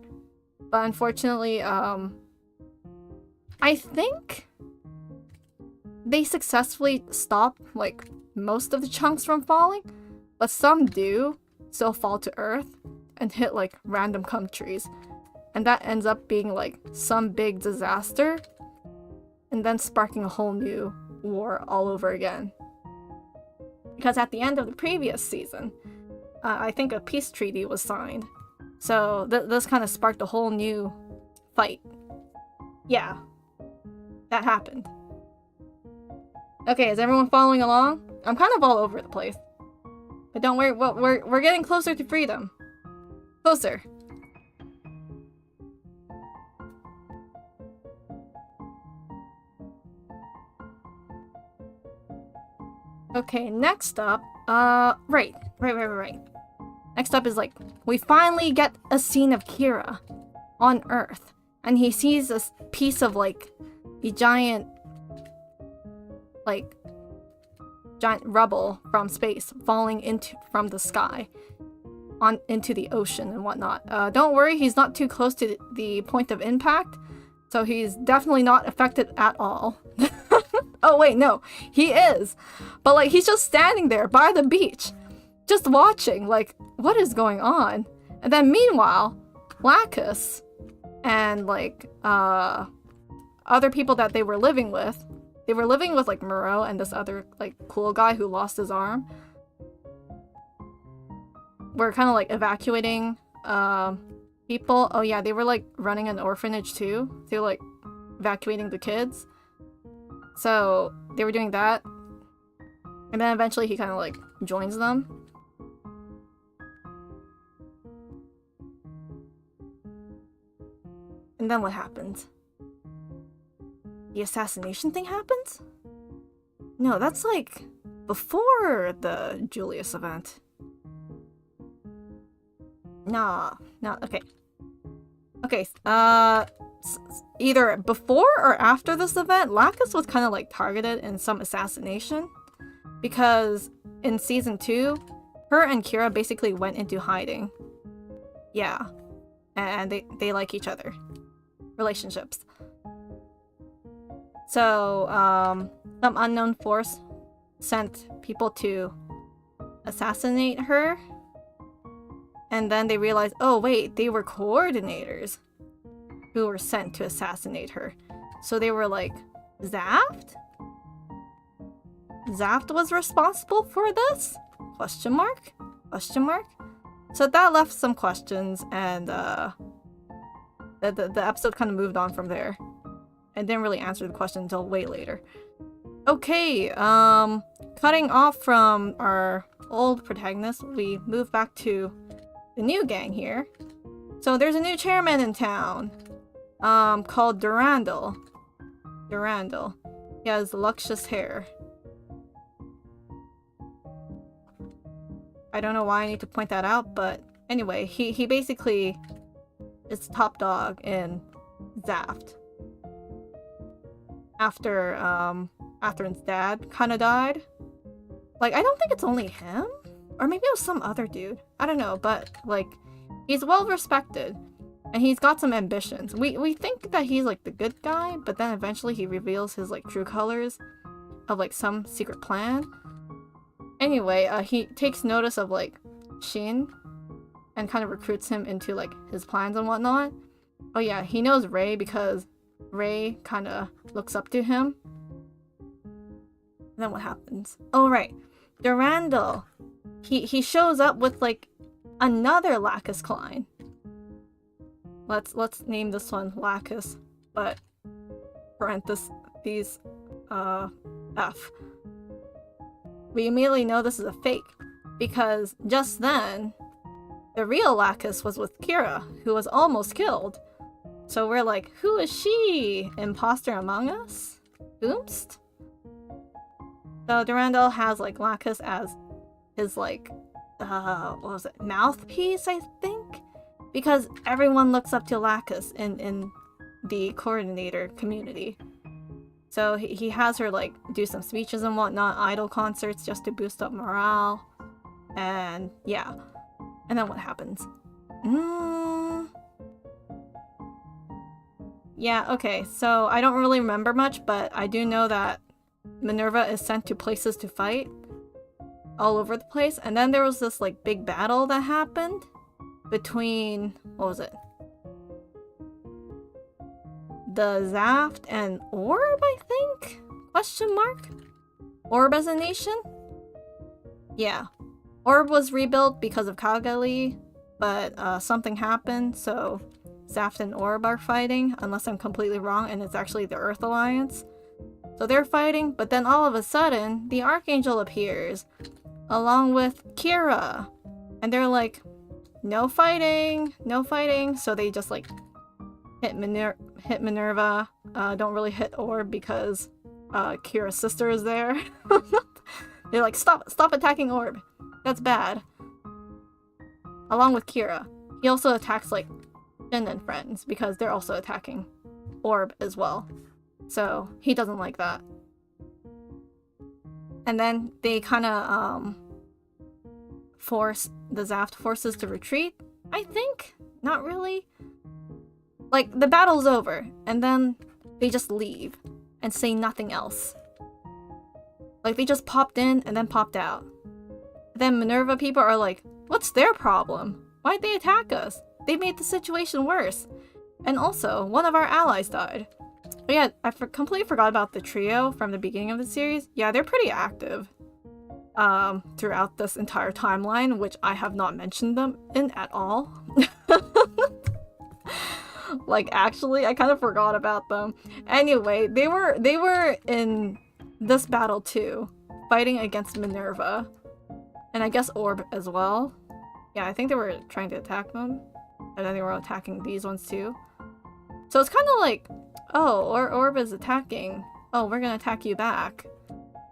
But unfortunately, I think they successfully stop like most of the chunks from falling, but some do still fall to Earth and hit like random countries. And that ends up being like some big disaster and then sparking a whole new war all over again. Because at the end of the previous season, I think a peace treaty was signed. So this kind of sparked a whole new fight. Yeah, that happened. Okay, is everyone following along? I'm kind of all over the place. But don't worry, we're getting closer to freedom. Closer. Okay, next up, right. Next up is like, we finally get a scene of Kira on Earth, and he sees this piece of like the giant rubble from space falling from the sky into the ocean and whatnot. Don't worry, he's not too close to the point of impact, so he's definitely not affected at all. Oh wait, no, he is. But like, he's just standing there by the beach, just watching, like, what is going on? And then meanwhile, Lacus and like other people that they were living with like Moreau and this other like cool guy who lost his arm, were kind of like evacuating people. Oh yeah, they were like running an orphanage too. They were like evacuating the kids. So they were doing that. And then eventually he kind of like joins them. And then what happens? The assassination thing happens? No, that's like before the Julius event. Nah, okay. Okay, either before or after this event, Lacus was kind of like targeted in some assassination. Because in season 2, her and Kira basically went into hiding. Yeah. And they like each other. Relationships. So, some unknown force sent people to assassinate her. And then they realized, oh wait, they were coordinators who were sent to assassinate her. So they were like, Zaft? Zaft was responsible for this? Question mark? Question mark? So that left some questions, and the episode kind of moved on from there. And didn't really answer the question until way later. Okay, cutting off from our old protagonist, we move back to the new gang here. So there's a new chairman in town, called Durandal. Durandal. He has luscious hair. I don't know why I need to point that out, but anyway, he basically is top dog in Zaft. After his dad kind of died. Like, I don't think it's only him, or maybe it was some other dude. I don't know, but like, he's well respected, and he's got some ambitions. We think that he's like the good guy, but then eventually he reveals his like true colors of like some secret plan. Anyway, he takes notice of like Shin and kind of recruits him into like his plans and whatnot. Oh yeah, he knows Ray because Ray kind of looks up to him. And then what happens? Oh right, Durandal. He shows up with like another Lacus Klein. Let's name this one Lacus, but parentheses F. We immediately know this is a fake because just then the real Lacus was with Kira, who was almost killed. So we're like, who is she? Imposter among us? Oomst? So Durandal has like Lacus as his like, what was it? Mouthpiece, I think? Because everyone looks up to Lacus in the coordinator community. So he has her like do some speeches and whatnot, idol concerts just to boost up morale. And yeah. And then what happens? Yeah, okay, so I don't really remember much, but I do know that Minerva is sent to places to fight all over the place. And then there was this like big battle that happened between, what was it? The Zaft and Orb, I think? Question mark? Orb as a nation? Yeah. Orb was rebuilt because of Kagali, but something happened, so Zaft and Orb are fighting, unless I'm completely wrong, and it's actually the Earth Alliance. So they're fighting, but then all of a sudden, the Archangel appears, along with Kira. And they're like, no fighting, no fighting. So they just like hit Minerva, don't really hit Orb because Kira's sister is there. They're like, stop attacking Orb. That's bad. Along with Kira. He also attacks like Shin and friends because they're also attacking Orb as well. So he doesn't like that. And then they kind of force the Zaft forces to retreat, I think? Not really. Like, the battle's over, and then they just leave and say nothing else. Like, they just popped in and then popped out. Then Minerva people are like, what's their problem? Why'd they attack us? They made the situation worse. And also, one of our allies died. But yeah, I completely forgot about the trio from the beginning of the series. Yeah, they're pretty active throughout this entire timeline, which I have not mentioned them in at all. Like, actually, I kind of forgot about them. Anyway, they were in this battle too, fighting against Minerva. And I guess Orb as well. Yeah, I think they were trying to attack them. And then they were attacking these ones too. So it's kind of like, oh, Orb is attacking. Oh, we're gonna attack you back.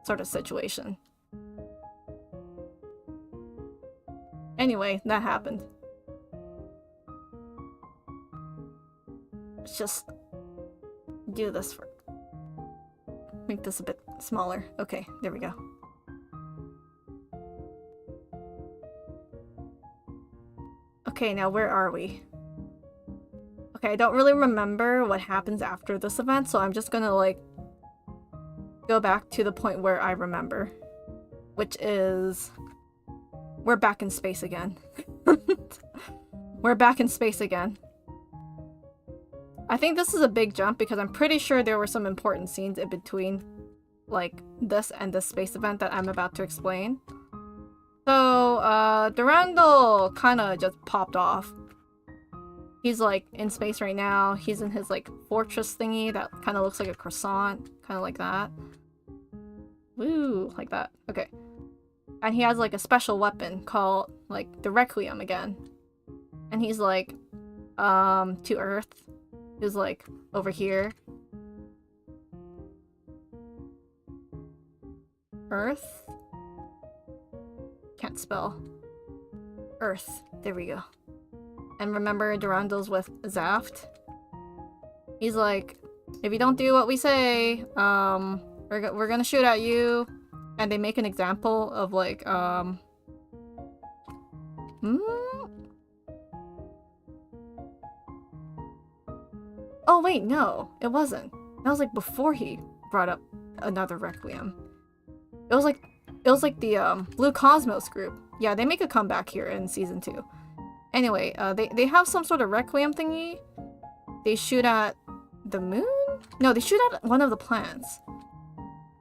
Sort of situation. Anyway, that happened. Let's just do this for... Make this a bit smaller. Okay, there we go. Okay, now where are we? Okay, I don't really remember what happens after this event, so I'm just gonna, like, go back to the point where I remember. Which is... We're back in space again. We're back in space again. I think this is a big jump because I'm pretty sure there were some important scenes in between, like, this and this space event that I'm about to explain. So, Durandal kinda just popped off. He's, like, in space right now. He's in his, like, fortress thingy that kinda looks like a croissant. Kinda like that. Woo! Like that. Okay. And he has, like, a special weapon called, like, the Requiem again. And he's like, to Earth. He was like, over here. Earth? Can't spell. Earth. There we go. And remember Durandal's with Zaft? He's like, if you don't do what we say, we're gonna shoot at you. And they make an example of like, Oh wait, no, it wasn't. That was like before he brought up another Requiem. It was like the Blue Cosmos group. Yeah, they make a comeback here in season 2. Anyway, they have some sort of Requiem thingy. They shoot at the moon? No, they shoot at one of the planets.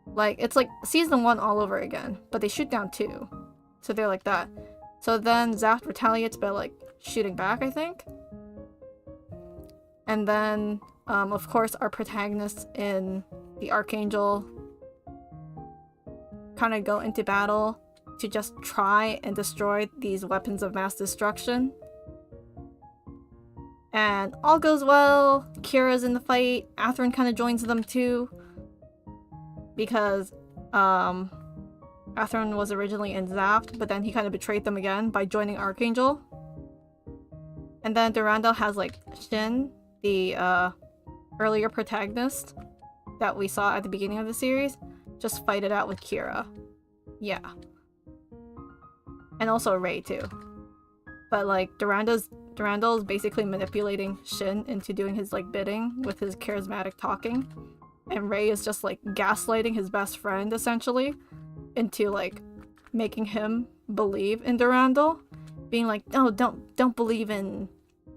Like, it's like season 1 all over again, but they shoot down 2. So they're like that. So then Zaft retaliates by like shooting back, I think. And then, of course, our protagonists in the Archangel kind of go into battle to just try and destroy these weapons of mass destruction. And all goes well. Kira's in the fight. Athrun kind of joins them too. Because Athrun was originally in Zaft, but then he kind of betrayed them again by joining Archangel. And then Durandal has like Shin, the earlier protagonist that we saw at the beginning of the series, just fight it out with Kira. Yeah. And also Rei too. But like Durandal is basically manipulating Shin into doing his like bidding with his charismatic talking. And Rei is just like gaslighting his best friend essentially into like making him believe in Durandal. Being like, oh, don't believe in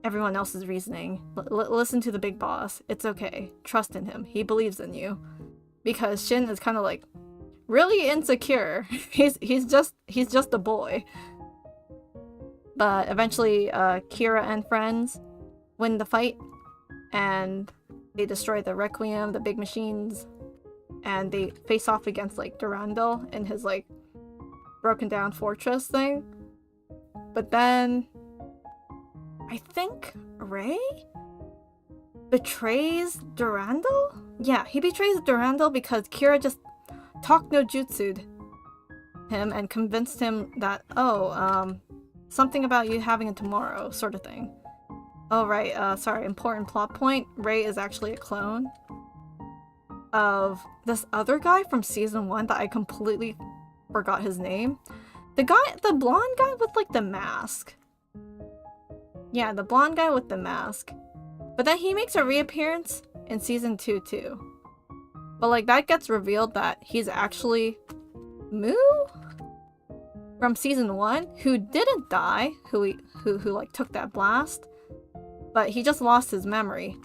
everyone else's reasoning. Listen to the big boss. It's okay. Trust in him. He believes in you. Because Shin is kind of like really insecure. he's just a boy. But eventually Kira and friends win the fight and they destroy the Requiem, the big machines, and they face off against like Durandal in his like broken down fortress thing. But then I think Rei betrays Durandal? Yeah, he betrays Durandal because Kira just talked no jutsu'd him and convinced him that, something about you having a tomorrow sort of thing. Oh right, sorry, important plot point. Rei is actually a clone of this other guy from season 1 that I completely forgot his name. The blonde guy with like the mask. Yeah, the blonde guy with the mask. But then he makes a reappearance in season 2 too. But like that gets revealed that he's actually Mu from season 1, who didn't die, who like took that blast, but he just lost his memory.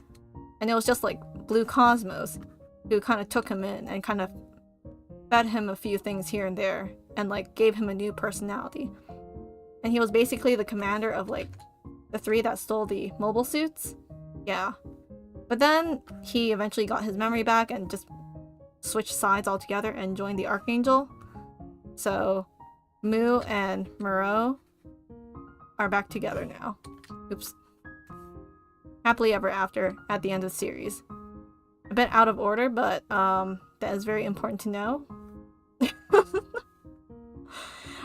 And it was just like Blue Cosmos who kind of took him in and kind of fed him a few things here and there and like gave him a new personality. And he was basically the commander of like the 3 that stole the mobile suits. Yeah. But then he eventually got his memory back and just switched sides altogether and joined the Archangel. So Mu and Moreau are back together now. Oops. Happily ever after at the end of the series. A bit out of order, but that is very important to know.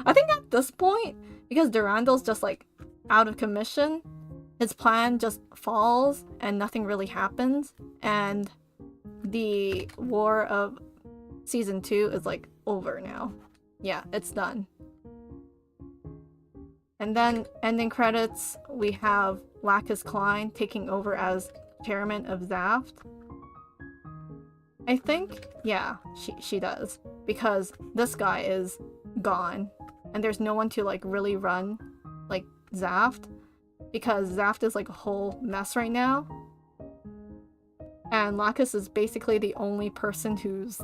I think at this point, because Durandal's just like out of commission, his plan just falls and nothing really happens, and the war of season 2 is like over now. Yeah, it's done. And then ending credits, we have Lacus Klein taking over as chairman of Zaft. I think, yeah, she does, because this guy is gone and there's no one to like really run like Zaft, because Zaft is like a whole mess right now. And Lacus is basically the only person who's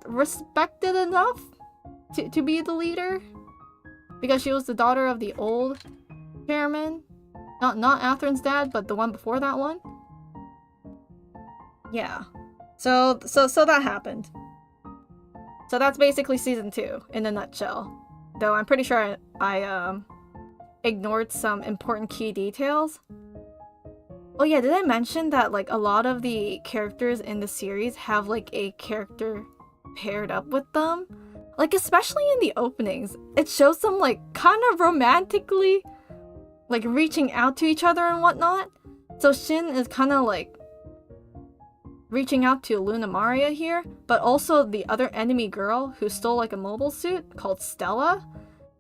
respected enough to be the leader, because she was the daughter of the old chairman. Not Athrun's dad, but the one before that one. Yeah. So that happened. So that's basically season 2 in a nutshell. Though I'm pretty sure I ignored some important key details. Oh yeah, did I mention that like a lot of the characters in the series have like a character paired up with them? Like especially in the openings, it shows them like kind of romantically like reaching out to each other and whatnot. So Shin is kind of like reaching out to Luna Maria here, but also the other enemy girl who stole like a mobile suit called Stella,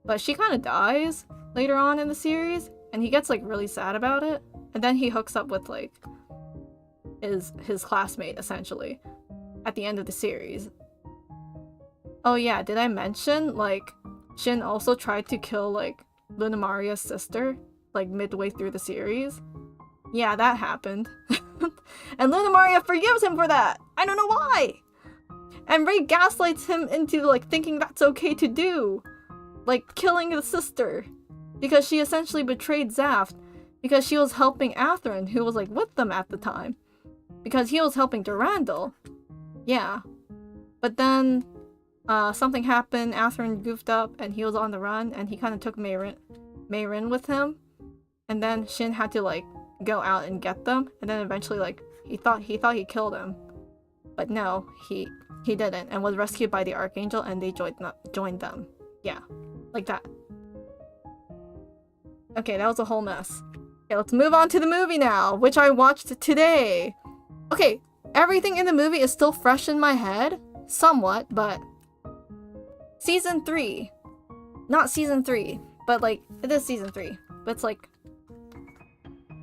but she kind of dies later on in the series and he gets like really sad about it, and then he hooks up with like his classmate essentially at the end of the series. Oh yeah, did I mention like Shin also tried to kill like Luna Maria's sister like midway through the series? Yeah, that happened. And Luna Maria forgives him for that! I don't know why! And Ray gaslights him into like thinking that's okay to do. Like killing the sister. Because she essentially betrayed Zaft. Because she was helping Athrun, who was like with them at the time. Because he was helping Durandal. Yeah. But then something happened, Athrun goofed up and he was on the run and he kind of took Mayrin with him. And then Shin had to like go out and get them, and then eventually like he thought he killed him, but no, he didn't, and was rescued by the Archangel, and they joined them. Yeah, like that. Okay, that was a whole mess. Okay, let's move on to the movie now, which I watched today. Okay, everything in the movie is still fresh in my head, somewhat, but season 3, not season 3, but like it is season 3, but it's like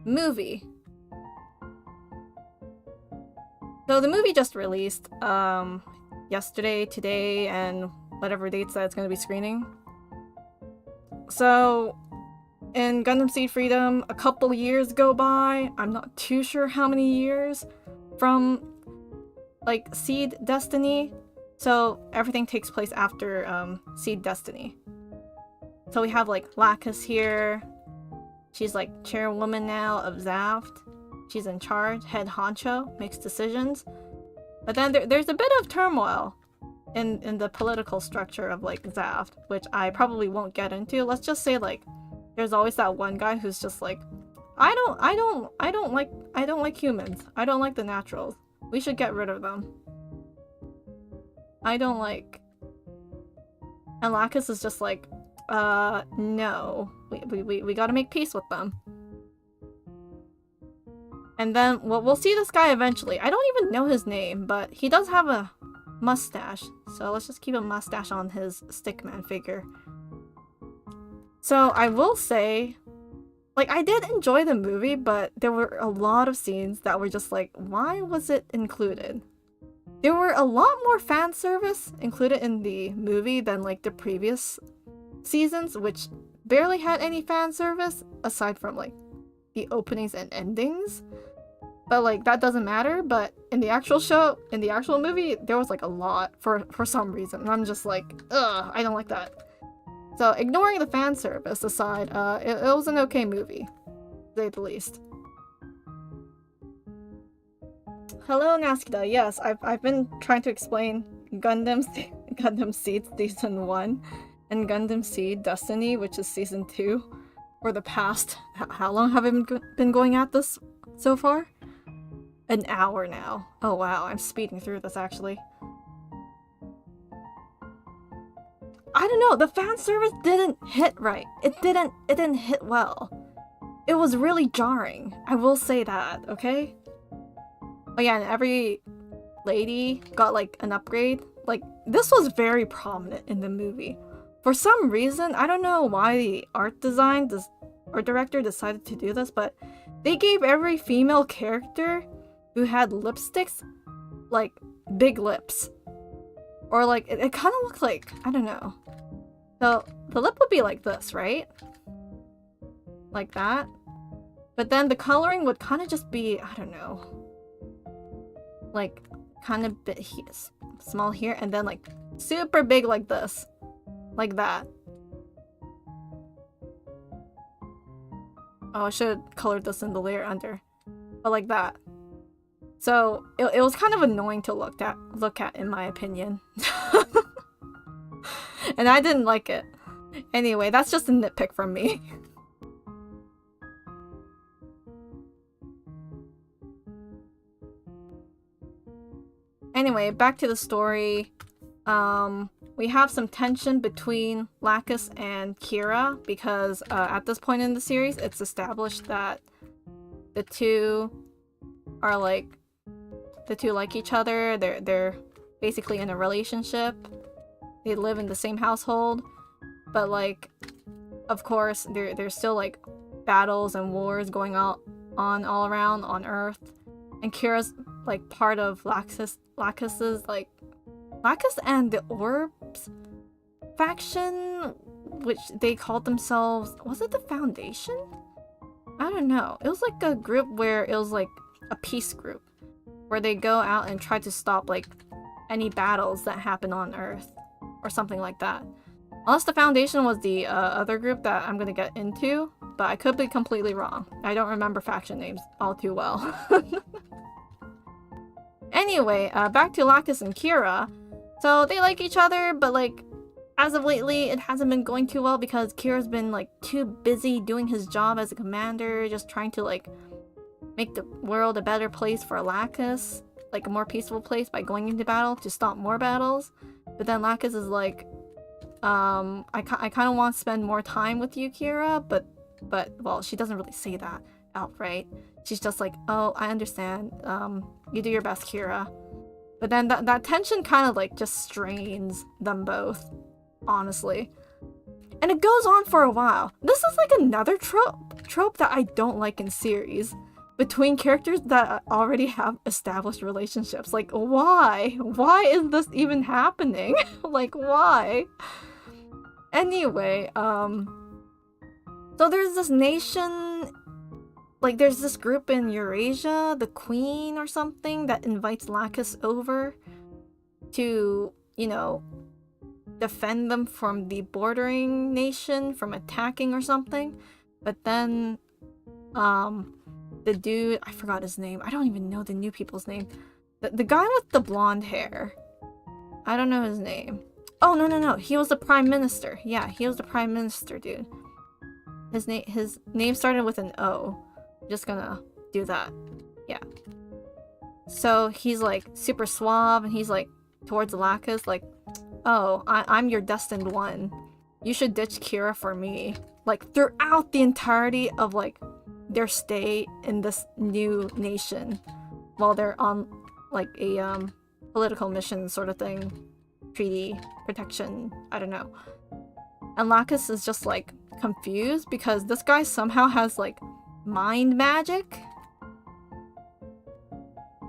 movie. So the movie just released yesterday, today, and whatever dates that it's going to be screening. So in Gundam Seed Freedom, a couple years go by. I'm not too sure how many years from like Seed Destiny. So everything takes place after Seed Destiny. So we have like Lacus here. She's like chairwoman now of Zaft. She's in charge, head honcho, makes decisions. But then there's a bit of turmoil in the political structure of like Zaft, which I probably won't get into. Let's just say like there's always that one guy who's just like, I don't like humans. I don't like the naturals. We should get rid of them. I don't like. And Lacus is just like, no. We gotta make peace with them. And then, well, we'll see this guy eventually. I don't even know his name, but he does have a mustache. So let's just keep a mustache on his stickman figure. So I will say, like, I did enjoy the movie, but there were a lot of scenes that were just like, why was it included? There were a lot more fan service included in the movie than like the previous seasons, which barely had any fan service aside from like the openings and endings. But like that doesn't matter. But in the actual show, in the actual movie, there was like a lot for some reason. And I'm just like, ugh, I don't like that. So ignoring the fan service aside, it was an okay movie, to say the least. Hello, Naskida. Yes, I've been trying to explain Gundam Seed Season 1 and Gundam Seed Destiny, which is Season 2, for the past... How long have I been going at this so far? An hour now. Oh wow, I'm speeding through this actually. I don't know, the fan service didn't hit right. It didn't hit well. It was really jarring. I will say that, okay? Oh yeah, and every lady got like an upgrade. Like, this was very prominent in the movie. For some reason, I don't know why the art director decided to do this, but they gave every female character who had lipsticks, like, big lips. Or like, it kind of looked like, I don't know. So, the lip would be like this, right? Like that. But then the coloring would kind of just be, I don't know. Like, kind of bit small here, and then like super big like this. Like that. Oh, I should have colored this in the layer under. But like that. So, it was kind of annoying to look at in my opinion. And I didn't like it. Anyway, that's just a nitpick from me. Anyway, back to the story. We have some tension between Lacus and Kira because at this point in the series, it's established that the two like each other. They're basically in a relationship. They live in the same household, but like, of course, there's still like battles and wars going on all around on Earth, and Kira's like part of Lacus's like Lacus and the Orbs faction, which they called themselves. Was it the Foundation? I don't know. It was like a group where it was like a peace group where they go out and try to stop like any battles that happen on Earth or something like that. Unless the Foundation was the other group that I'm gonna get into, but I could be completely wrong. I don't remember faction names all too well. Anyway, back to Lacus and Kira. So they like each other, but like as of lately, it hasn't been going too well because Kira's been like too busy doing his job as a commander, just trying to like make the world a better place for Lacus, like a more peaceful place by going into battle to stop more battles. But then Lacus is like, I kind of want to spend more time with you, Kira, but well, she doesn't really say that outright. She's just like, oh, I understand. You do your best, Kira. But then that tension kind of like just strains them both, honestly. And it goes on for a while. This is like another trope that I don't like in series. Between characters that already have established relationships. Like, why? Why is this even happening? Like, why? Anyway, so there's this nation, like there's this group in Eurasia, the Queen or something, that invites Lacus over to, you know, defend them from the bordering nation from attacking or something. But then, the dude, I forgot his name. I don't even know the new people's name. The guy with the blonde hair. I don't know his name. Oh, no. He was the prime minister. Yeah, he was the prime minister, dude. His name started with an O. I'm just gonna do that. Yeah. So he's like super suave and he's like towards Lacus like, oh, I'm your destined one. You should ditch Kira for me. Like throughout the entirety of like their stay in this new nation while they're on like a political mission sort of thing, treaty protection, I don't know. And Lacus is just like confused because this guy somehow has like mind magic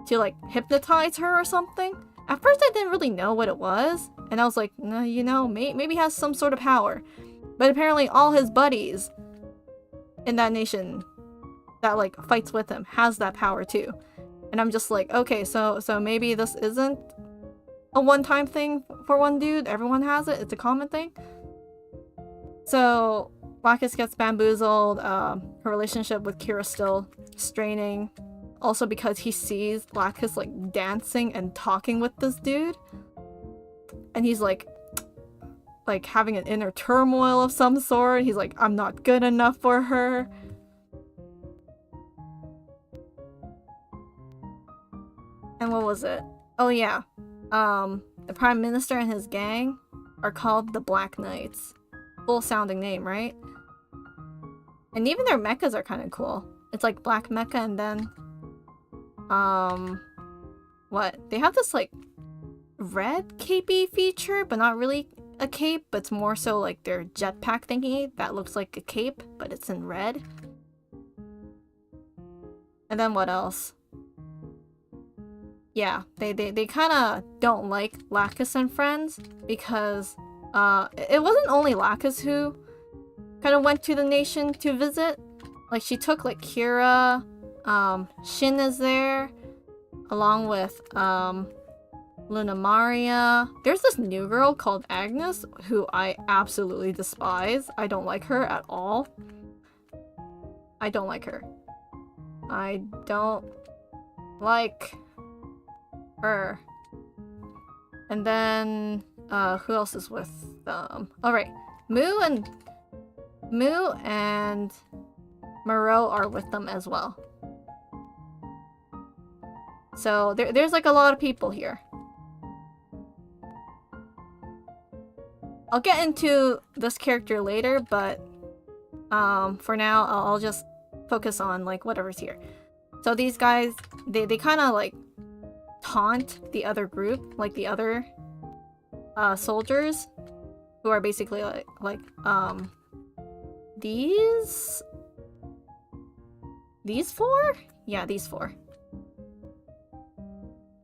to like hypnotize her or something. At first I didn't really know what it was, and I was like, no, you know, maybe he has some sort of power. But apparently all his buddies in that nation that like fights with him has that power too. And I'm just like, okay, so maybe this isn't a one-time thing for one dude. Everyone has it. It's a common thing. So Lacus gets bamboozled. Her relationship with Kira's still straining. Also because he sees Lacus like dancing and talking with this dude. And he's like having an inner turmoil of some sort. He's like, I'm not good enough for her. And what was it? Oh yeah. The Prime Minister and his gang are called the Black Knights. Full sounding name, right? And even their mechas are kind of cool. It's like Black Mecha and then what? They have this like red capey feature, but not really a cape, but it's more so like their jetpack thingy that looks like a cape, but it's in red. And then what else? Yeah, they kind of don't like Lacus and friends because it wasn't only Lacus who kind of went to the nation to visit. Like she took like Kira, Shin is there, along with Luna Maria. There's this new girl called Agnes who I absolutely despise. I don't like her at all. I don't like her. I don't like her. And then who else is with them? Alright, Moo and Moreau are with them as well. So there's like a lot of people here. I'll get into this character later, but for now I'll just focus on like whatever's here. So these guys, they kind of like taunt the other group, like the other soldiers, who are basically like these four? Yeah, these four.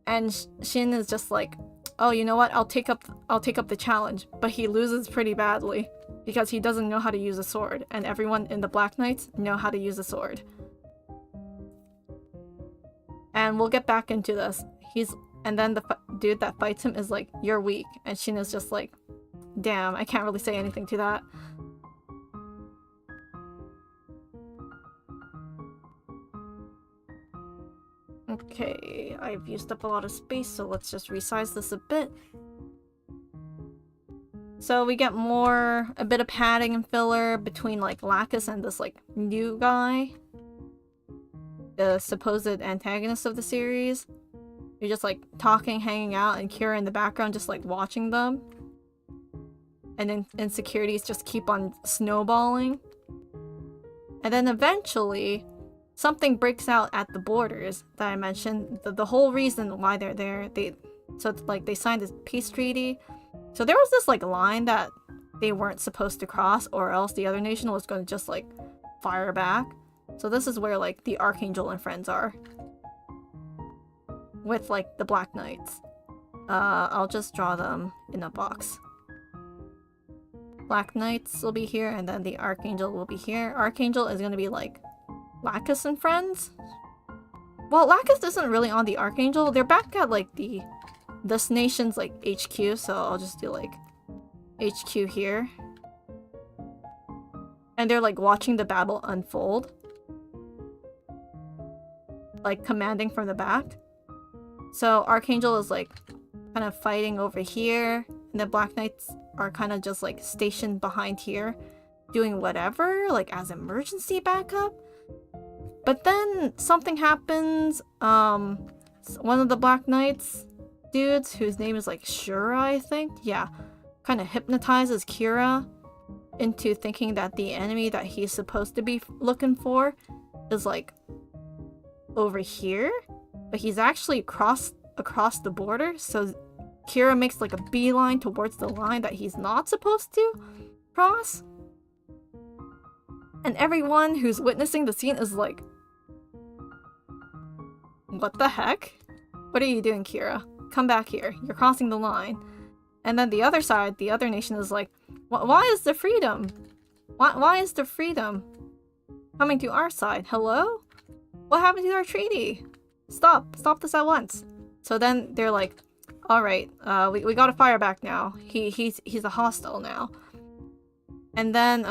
And Shin is just like, oh, you know what? I'll take up the challenge, but he loses pretty badly because he doesn't know how to use a sword, and everyone in the Black Knights know how to use a sword. And we'll get back into this. And then the dude that fights him is like, you're weak, and Shin is just like, damn, I can't really say anything to that. Okay, I've used up a lot of space, so let's just resize this a bit. So we get a bit of padding and filler between like Lacus and this like new guy, the supposed antagonist of the series. You're just like talking, hanging out, and Kira in the background just like watching them. And then insecurities just keep on snowballing. And then eventually, something breaks out at the borders that I mentioned. The whole reason why they're there, they signed this peace treaty. So there was this like line that they weren't supposed to cross, or else the other nation was going to just like fire back. So this is where like the Archangel and friends are, with like the Black Knights. I'll just draw them in a box. Black Knights will be here, and then the Archangel will be here. Archangel is going to be like Lacus and friends. Well, Lacus isn't really on the Archangel. They're back at like this nation's like HQ, so I'll just do like HQ here. And they're like watching the battle unfold, like commanding from the back. So Archangel is like kind of fighting over here, and the Black Knights are kind of just like stationed behind here, doing whatever, like as emergency backup. But then something happens. One of the Black Knights dudes, whose name is like Shura, I think, yeah, kind of hypnotizes Kira into thinking that the enemy that he's supposed to be looking for is like over here, but he's actually across the border. So Kira makes like a beeline towards the line that he's not supposed to cross. And everyone who's witnessing the scene is like, what the heck? What are you doing, Kira? Come back here. You're crossing the line. And then the other side, the other nation is like, why is the freedom? Why is the freedom coming to our side? Hello? What happened to our treaty? Stop this at once. So then they're like, all right, we gotta fire back now. He's a hostile now. And then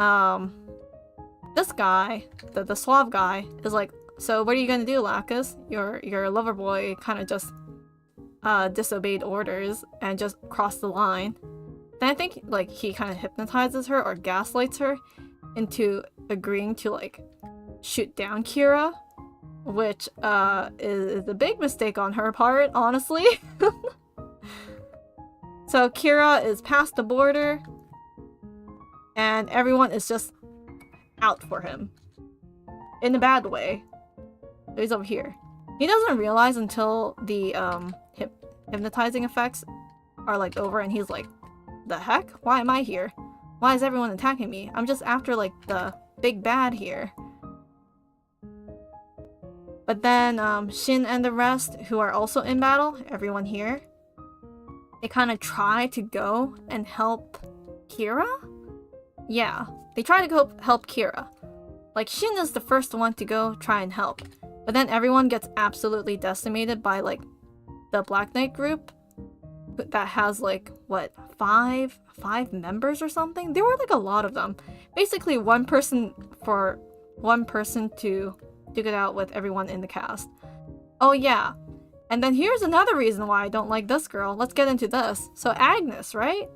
this guy, the suave guy, is like, so what are you gonna do, Lacus? Your lover boy kind of just disobeyed orders and just crossed the line. Then I think like he kind of hypnotizes her or gaslights her into agreeing to like shoot down Kira, which is a big mistake on her part, honestly. So Kira is past the border, and everyone is just out for him. In a bad way. He's over here. He doesn't realize until the hypnotizing effects are like over, and he's like, the heck? Why am I here? Why is everyone attacking me? I'm just after like the big bad here. But then Shin and the rest, who are also in battle, everyone here, they kind of try to go and help Kira? Yeah, they try to go help Kira. Like, Shin is the first one to go try and help. But then everyone gets absolutely decimated by, like, the Black Knight group that has, like, what, five members or something? There were, like, a lot of them. Basically, one person to duke it out with everyone in the cast. Oh, yeah. And then here's another reason why I don't like this girl. Let's get into this. So Agnes, right?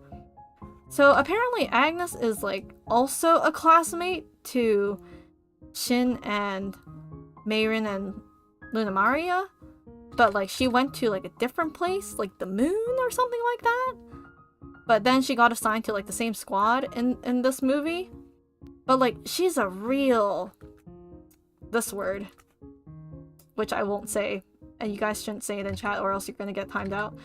So apparently Agnes is like also a classmate to Shin and Mayrin and Luna Maria. But like she went to like a different place, like the moon or something like that. But then she got assigned to like the same squad in this movie. But like she's a real this word, which I won't say, and you guys shouldn't say it in chat or else you're gonna get timed out.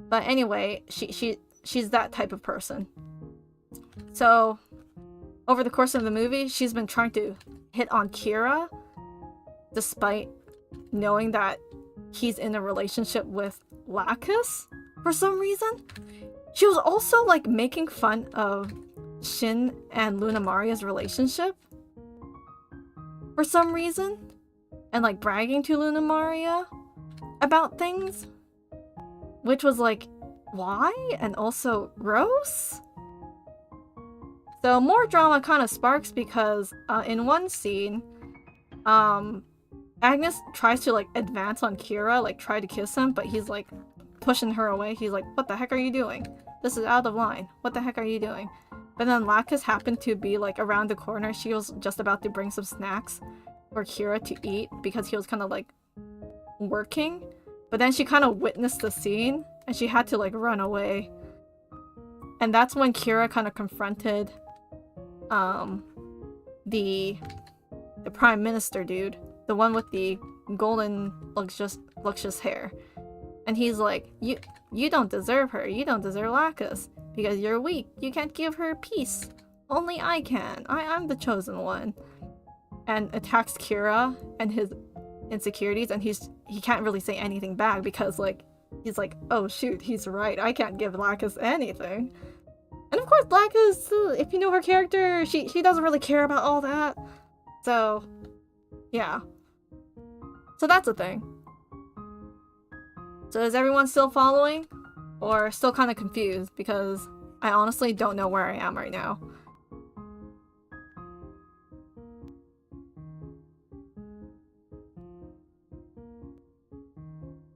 But anyway, she's that type of person. So over the course of the movie, she's been trying to hit on Kira despite knowing that he's in a relationship with Lacus for some reason. She was also like making fun of Shin and Luna Maria's relationship for some reason, and like bragging to Luna Maria about things, which was like, why? And also gross. So more drama kind of sparks because in one scene, Agnes tries to like advance on Kira, like try to kiss him, but he's like pushing her away. He's like, what the heck are you doing? This is out of line. What the heck are you doing? But then Lacus happened to be like around the corner. She was just about to bring some snacks for Kira to eat because he was kind of like working. But then she kind of witnessed the scene and she had to like run away. And that's when Kira kind of confronted the prime minister dude, the one with the golden luxurious hair. And he's like, you don't deserve her. You don't deserve Lacus because you're weak. You can't give her peace. Only I can. I'm the chosen one. And attacks Kira and his insecurities, and he can't really say anything back because like he's like, oh shoot, he's right. I can't give Lacus anything. And of course, Lacus, if you know her character, she doesn't really care about all that. So, yeah. So that's a thing. So is everyone still following? Or still kind of confused? Because I honestly don't know where I am right now.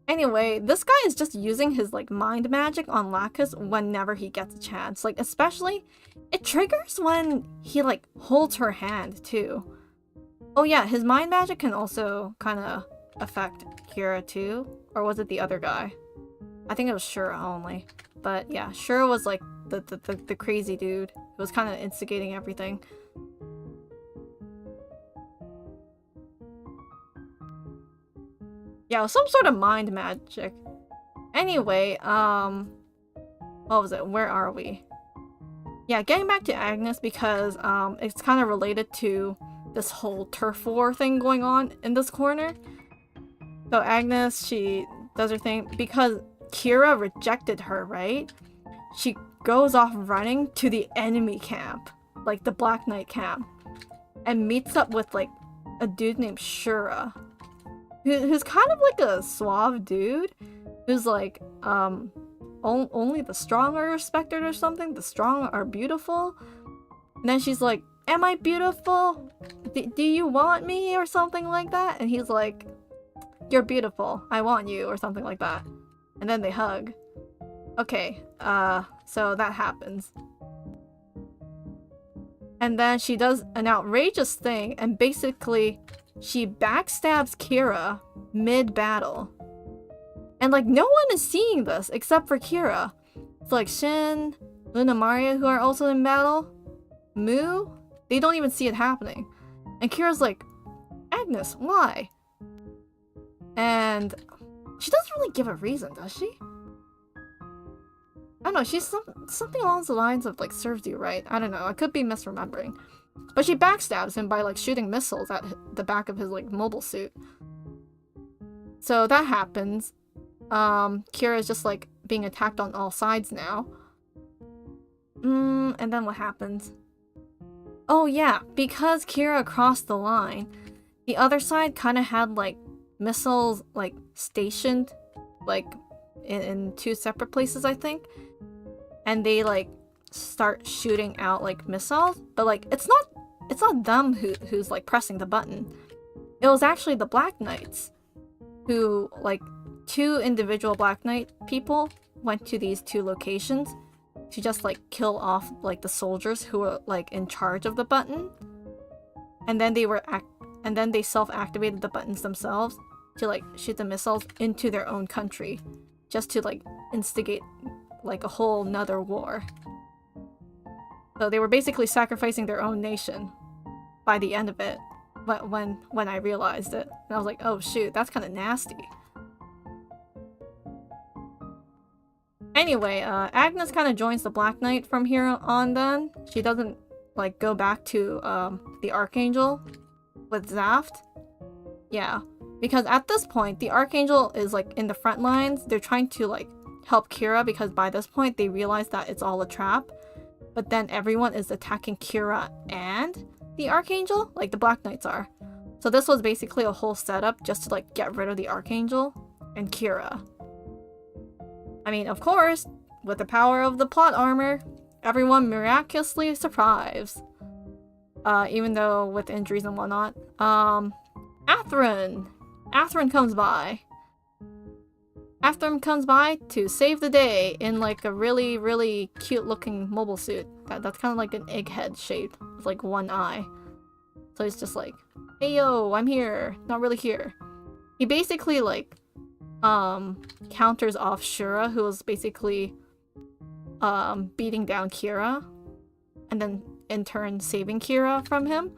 Anyway, this guy is just using his like mind magic on Lacus whenever he gets a chance. Like especially, it triggers when he like holds her hand too. Oh yeah, his mind magic can also kind of affect Kira too. Or was it the other guy? I think it was Shura only. But yeah, Shura was like the crazy dude who was kind of instigating everything. Yeah, some sort of mind magic. Anyway, what was it? Where are we? Yeah, getting back to Agnes because it's kind of related to this whole turf war thing going on in this corner. So Agnes, she does her thing because Kira rejected her, right? She goes off running to the enemy camp, like the Black Knight camp, and meets up with like a dude named Shura, who's kind of like a suave dude, who's like, only the strong are respected or something. The strong are beautiful. And then she's like, am I beautiful? Do you want me? Or something like that. And he's like, you're beautiful. I want you. Or something like that. And then they hug. Okay, so that happens. And then she does an outrageous thing and basically she backstabs Kira mid-battle. And like no one is seeing this except for Kira. It's like Shin, Luna Maria, who are also in battle, Mu, they don't even see it happening. And Kira's like, Agnes, why? And she doesn't really give a reason, does she? I don't know, she's something along the lines of like, serves you right. I don't know, I could be misremembering. But she backstabs him by like shooting missiles at the back of his like mobile suit. So that happens. Kira is just like being attacked on all sides now. And then what happens? Oh yeah, because Kira crossed the line, the other side kind of had like missiles like stationed like in two separate places, I think. And they like start shooting out like missiles, but like it's not them who's like pressing the button. It was actually the Black Knights who, like, two individual Black Knight people went to these two locations to just like kill off like the soldiers who were like in charge of the button. And then they self-activated the buttons themselves to like shoot the missiles into their own country just to like instigate like a whole nother war. So they were basically sacrificing their own nation by the end of it, when I realized it. And I was like, oh shoot, that's kind of nasty. Anyway, Agnes kind of joins the Black Knight from here on then. She doesn't, like, go back to, the Archangel with Zaft. Yeah, because at this point, the Archangel is, like, in the front lines. They're trying to, like, help Kira because by this point, they realize that it's all a trap. But then everyone is attacking Kira and the Archangel, like the Black Knights are. So this was basically a whole setup just to, like, get rid of the Archangel and Kira. I mean, of course, with the power of the plot armor, everyone miraculously survives. Even though with injuries and whatnot. Athrun! Athrun comes by. Athrun comes by to save the day in like a really, really cute looking mobile suit. That's kind of like an egghead shape with like one eye. So he's just like, hey yo, I'm here. Not really here. He basically like counters off Shura, who was basically beating down Kira, and then in turn saving Kira from him.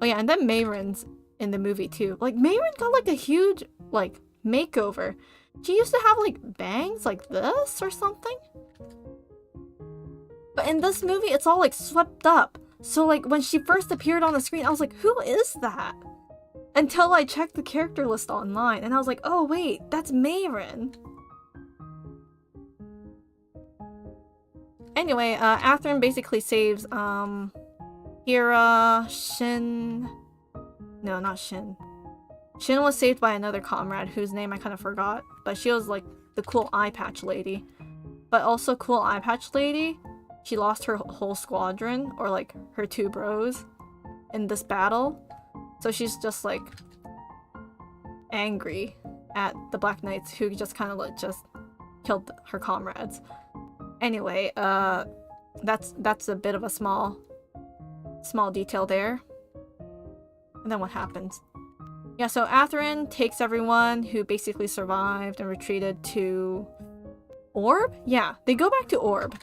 Oh yeah, and then Mayron's in the movie too. Like Mayron got like a huge like makeover. She used to have like bangs like this or something. But in this movie it's all like swept up. So like when she first appeared on the screen I was like, who is that? Until I checked the character list online, and I was like, oh wait, that's Mayron. Anyway, Athrun basically saves, Kira, Shin... No, not Shin. Shin was saved by another comrade whose name I kind of forgot, but she was like the cool eye patch lady. But also cool eye patch lady, she lost her whole squadron, or like her 2 bros, in this battle. So she's just like angry at the Black Knights who just kind of like just killed her comrades. Anyway, that's a bit of a small detail there. And then what happens? Yeah, so Athrun takes everyone who basically survived and retreated to Orb? Yeah, they go back to Orb.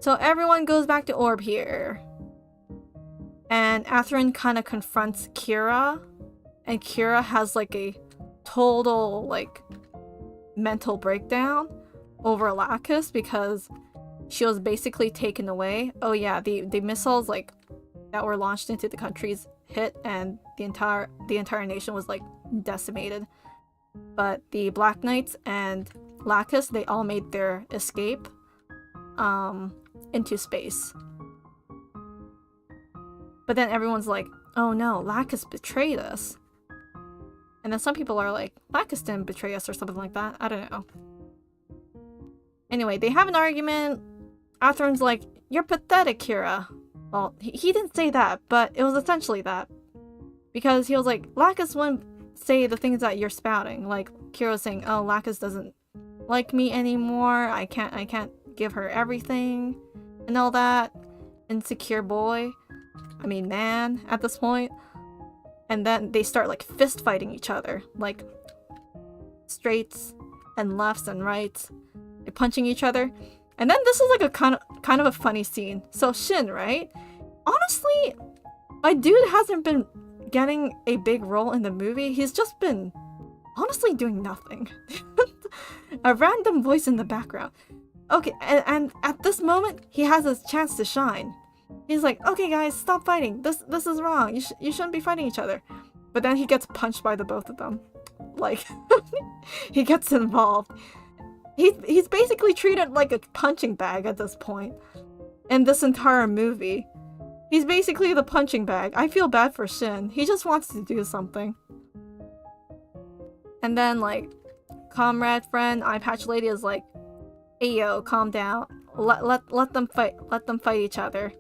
So everyone goes back to Orb here. And Athrun kind of confronts Kira, and Kira has like a total like mental breakdown over Lacus because she was basically taken away. Oh yeah, the missiles like that were launched into the countries hit, and the entire nation was like decimated. But the Black Knights and Lacus, they all made their escape into space. But then everyone's like, oh no, Lacus betrayed us. And then some people are like, Lacus didn't betray us or something like that. I don't know. Anyway, they have an argument. Athrun's like, you're pathetic, Kira. Well, he didn't say that, but it was essentially that. Because he was like, Lacus wouldn't say the things that you're spouting. Like, Kira was saying, oh, Lacus doesn't like me anymore. I can't give her everything. And all that. Insecure boy. I mean, man, at this point. And then they start, like, fist fighting each other. Like, straights and lefts and rights. They're punching each other. And then this is, like, a kind of a funny scene. So, Shin, right? Honestly, my dude hasn't been getting a big role in the movie. He's just been, honestly, doing nothing. A random voice in the background. Okay, and at this moment, he has his chance to shine. He's like, okay guys, stop fighting. This is wrong. You shouldn't be fighting each other. But then he gets punched by the both of them. Like, he gets involved. He's basically treated like a punching bag at this point. In this entire movie. He's basically the punching bag. I feel bad for Shin. He just wants to do something. And then, like, comrade friend, eye patch lady is like, hey yo, calm down. Let them fight. Let them fight each other.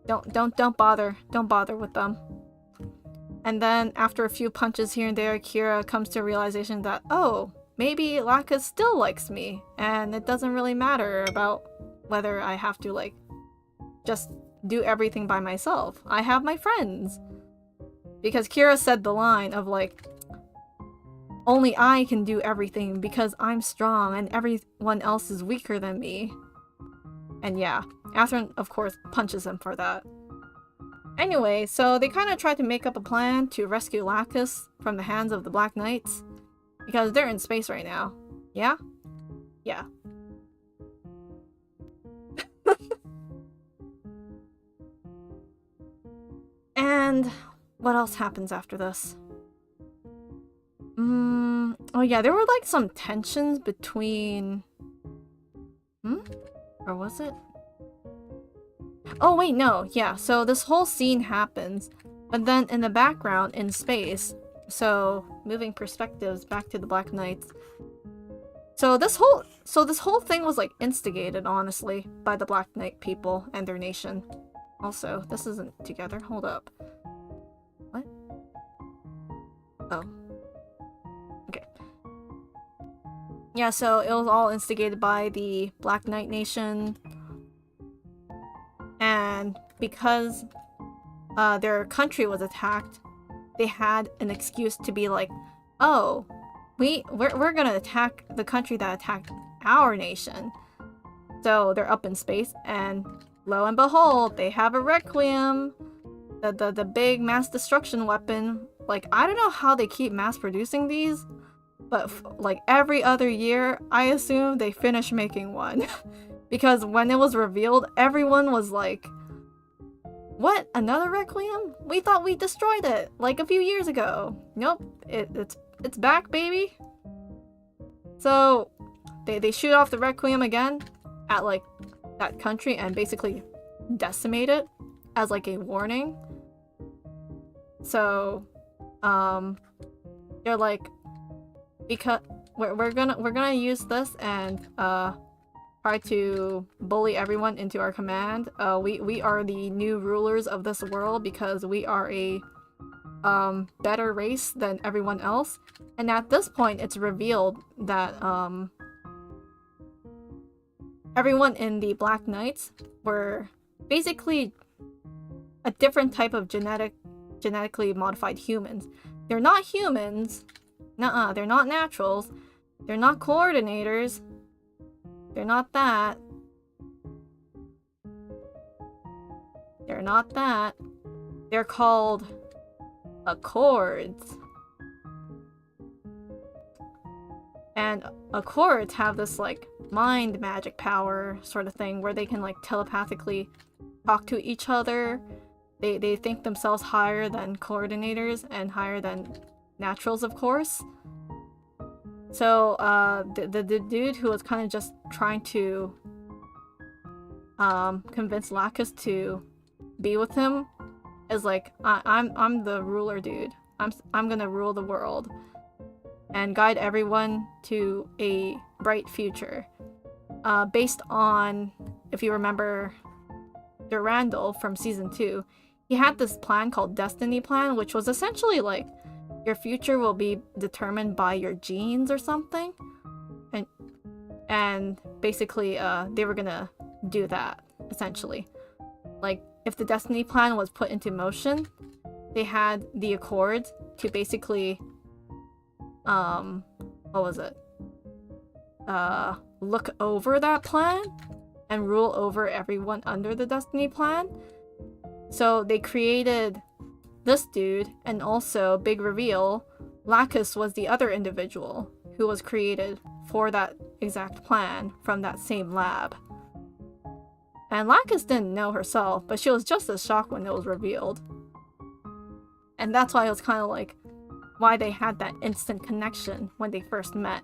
Don't bother with them. And then after a few punches here and there, Kira comes to a realization that, oh, maybe Lacus still likes me, and it doesn't really matter about whether I have to, like, just do everything by myself. I have my friends. Because Kira said the line of, like, Only I can do everything because I'm strong and everyone else is weaker than me. And yeah, Athrun, of course, punches him for that. Anyway, so they kind of tried to make up a plan to rescue Lacus from the hands of the Black Knights. Because they're in space right now. Yeah? Yeah. And what else happens after this? Oh yeah, there were like some tensions between... Or was it? Oh wait, no, yeah, so this whole scene happens, but then in the background, in space, so moving perspectives back to the Black Knights. So this whole thing was like instigated, honestly, by the Black Knight people and their nation. Also, this isn't together, hold up. What? Oh. Okay. Yeah, so it was all instigated by the Black Knight Nation. And because their country was attacked, they had an excuse to be like, oh, we're gonna attack the country that attacked our nation. So they're up in space, and lo and behold, they have a Requiem, the big mass destruction weapon. Like, I don't know how they keep mass producing these, but like every other year, I assume they finish making one. Because when it was revealed, everyone was like, what? Another Requiem? We thought we destroyed it like a few years ago. Nope, it's back, baby. So they shoot off the Requiem again at like that country and basically decimate it as like a warning. So they're like, because we're gonna use this and try to bully everyone into our command. We are the new rulers of this world because we are a better race than everyone else. And at this point, it's revealed that everyone in the Black Knights were basically a different type of genetically modified humans. They're not humans. Nuh-uh, they're not naturals. They're not coordinators. They're not that. They're not that. They're called Accords. And Accords have this like mind magic power sort of thing where they can like telepathically talk to each other. They think themselves higher than coordinators and higher than naturals, of course. So the dude who was kind of just trying to convince Lacus to be with him is like, I'm the ruler, dude. I'm gonna rule the world and guide everyone to a bright future. Based on, if you remember, Durandal from season 2, he had this plan called Destiny Plan, which was essentially like your future will be determined by your genes or something. And basically, they were gonna do that, essentially. Like, if the Destiny Plan was put into motion, they had the Accords to basically, what was it? Look over that plan and rule over everyone under the Destiny Plan. So they created this dude, and also, big reveal, Lacus was the other individual who was created for that exact plan from that same lab. And Lacus didn't know herself, but she was just as shocked when it was revealed. And that's why it was kind of like, why they had that instant connection when they first met.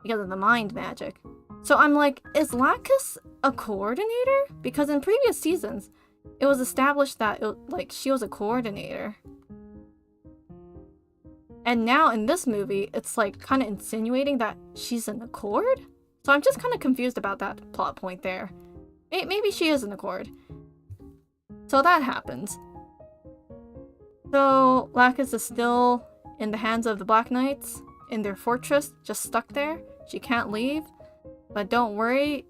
Because of the mind magic. So I'm like, is Lacus a coordinator? Because in previous seasons, it was established that she was a coordinator. And now in this movie, it's like kind of insinuating that she's an Accord? So I'm just kind of confused about that plot point there. Maybe she is an Accord. So that happens. So Lacus is still in the hands of the Black Knights, in their fortress, just stuck there. She can't leave. But don't worry,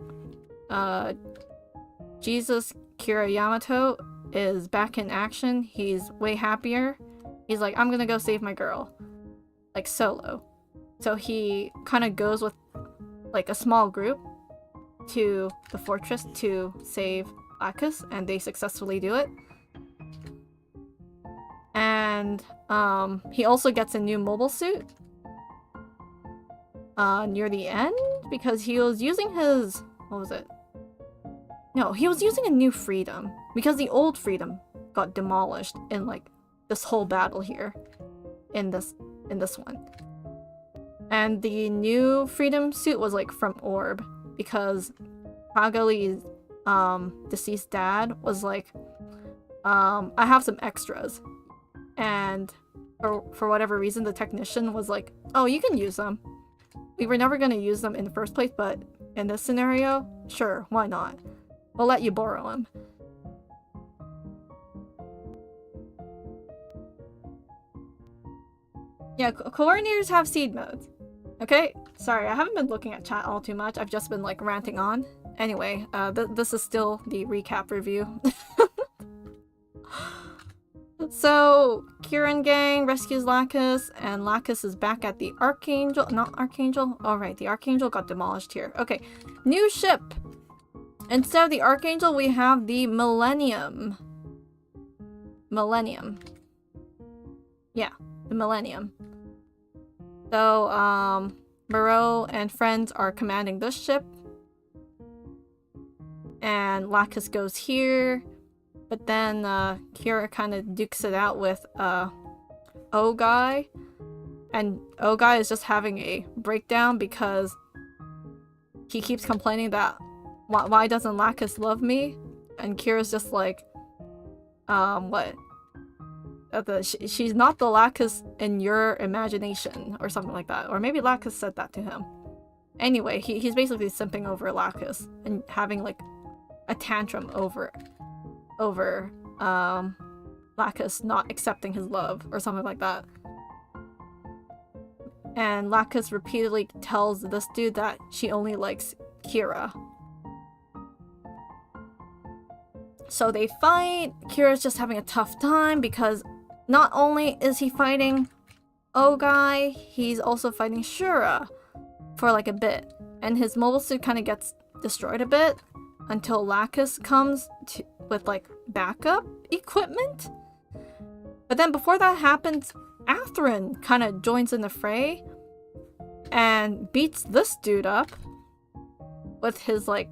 Jesus Kira Yamato is back in action. He's way happier. He's like, I'm gonna go save my girl. like solo. So he kind of goes with like a small group to the fortress to save Lacus, and they successfully do it. And he also gets a new mobile suit near the end because he was using his... what was it? No, he was using a new freedom because the old freedom got demolished in like this whole battle here in this one. And the new freedom suit was like from Orb because Kagali's deceased dad was like, I have some extras. And for whatever reason, the technician was like, oh, you can use them. We were never going to use them in the first place, but in this scenario, sure, why not? We'll let you borrow them. Yeah, coordinators have seed modes. Okay? Sorry, I haven't been looking at chat all too much. I've just been like ranting on. Anyway, this is still the recap review. So, Kieran gang rescues Lacus, and Lacus is back at the Archangel. Not Archangel? Oh, right, the Archangel got demolished here. Okay, new ship. Instead of the Archangel, we have the Millennium. Yeah, the Millennium. So, Moreau and friends are commanding this ship. And Lacus goes here. But then Kira kind of dukes it out with O-Guy. And O-Guy is just having a breakdown because he keeps complaining that why doesn't Lacus love me? And Kira's just like, what? She's not the Lacus in your imagination or something like that. Or maybe Lacus said that to him. Anyway, he's basically simping over Lacus and having like a tantrum over Lacus not accepting his love or something like that. And Lacus repeatedly tells this dude that she only likes Kira. So they fight. Kira's just having a tough time because not only is he fighting O-Guy, he's also fighting Shura for like a bit. And his mobile suit kind of gets destroyed a bit until Lacus comes with like backup equipment. But then before that happens, Athrun kind of joins in the fray and beats this dude up with his like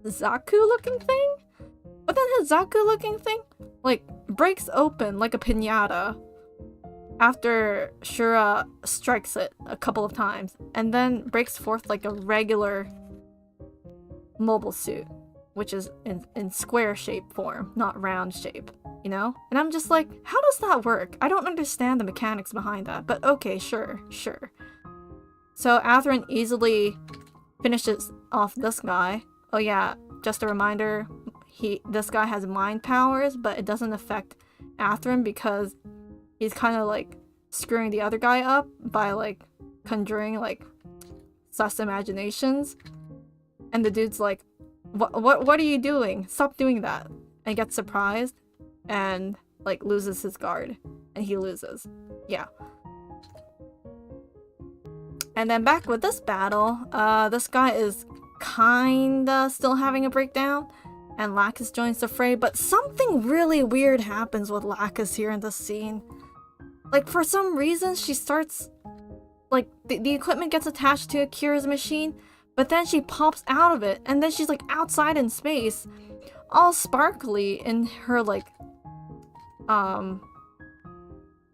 Zaku looking thing. But then his Zaku looking thing like breaks open like a piñata after Shura strikes it a couple of times and then breaks forth like a regular mobile suit, which is in square shape form, not round shape, you know? And I'm just like, how does that work? I don't understand the mechanics behind that, but okay, sure. So Athrun easily finishes off this guy. Oh yeah, just a reminder, this guy has mind powers, but it doesn't affect Athrun because he's kind of like screwing the other guy up by like conjuring like sus imaginations. And the dude's like, what are you doing? Stop doing that. And gets surprised and like loses his guard. And he loses. Yeah. And then back with this battle, this guy is kinda still having a breakdown. And Lacus joins the fray, but something really weird happens with Lacus here in this scene. Like for some reason she starts, like the equipment gets attached to Akira's machine, but then she pops out of it, and then she's like outside in space, all sparkly in her like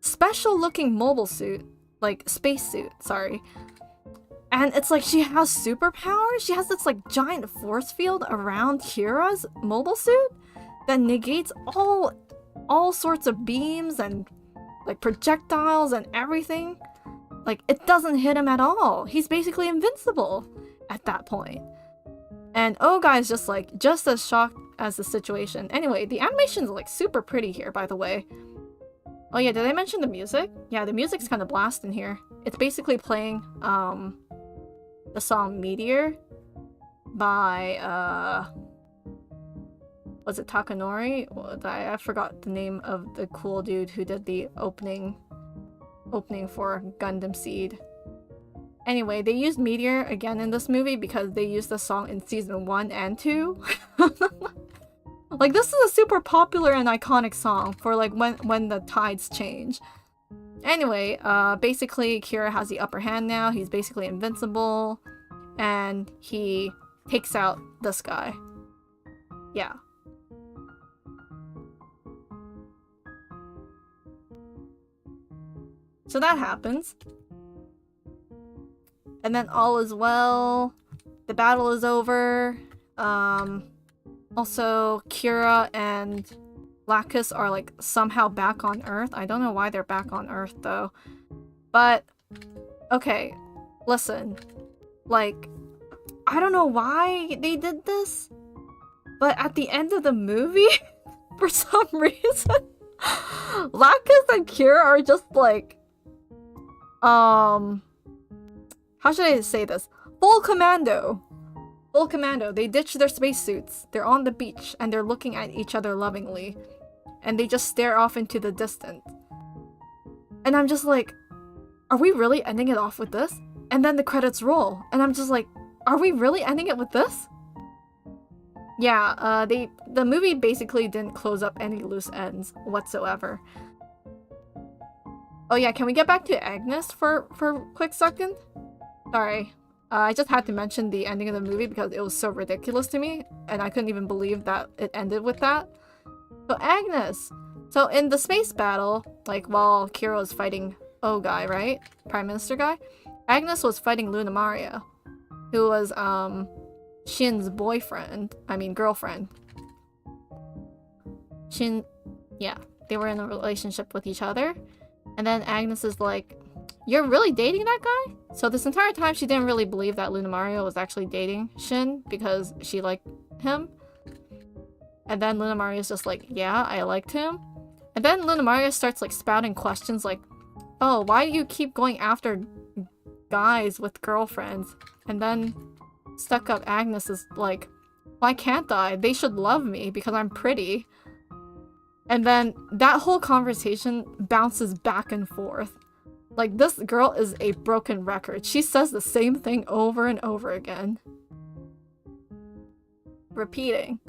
special looking mobile suit, like spacesuit, sorry. And it's like she has superpowers. She has this like giant force field around Kira's mobile suit that negates all sorts of beams and like projectiles and everything. Like it doesn't hit him at all. He's basically invincible at that point. And O-Guy is just like just as shocked as the situation. Anyway, the animation's like super pretty here, by the way. Oh yeah, did I mention the music? Yeah, the music's kind of blasting here. It's basically playing the song Meteor by was it Takanori? I forgot the name of the cool dude who did the opening opening for Gundam Seed. Anyway, they used Meteor again in this movie because they used the song in season 1 and 2. Like, this is a super popular and iconic song for like when the tides change. Anyway, basically Kira has the upper hand now. He's basically invincible. And he takes out this guy. Yeah. So that happens. And then all is well. The battle is over. Also, Kira and Lacus are like somehow back on Earth. I don't know why they're back on Earth though. But, okay, listen. Like, I don't know why they did this, but at the end of the movie, for some reason, Lacus and Kira are just like, how should I say this? Full commando. Full commando. They ditch their spacesuits. They're on the beach and they're looking at each other lovingly. And they just stare off into the distance. And I'm just like, are we really ending it off with this? And then the credits roll. And I'm just like, are we really ending it with this? Yeah, the movie basically didn't close up any loose ends whatsoever. Oh yeah, can we get back to Agnes for a quick second? Sorry. I just had to mention the ending of the movie because it was so ridiculous to me, and I couldn't even believe that it ended with that. So Agnes! So in the space battle, like while Kira was fighting guy, right? Prime Minister guy? Agnes was fighting Luna Maria, who was Shin's girlfriend. Shin, yeah, they were in a relationship with each other. And then Agnes is like, you're really dating that guy? So this entire time she didn't really believe that Luna Maria was actually dating Shin because she liked him. And then Luna Maria's just like, yeah, I liked him. And then Luna Maria starts like spouting questions like, oh, why do you keep going after guys with girlfriends? And then stuck up Agnes is like, why can't I? They should love me because I'm pretty. And then that whole conversation bounces back and forth. Like, this girl is a broken record. She says the same thing over and over again. Repeating.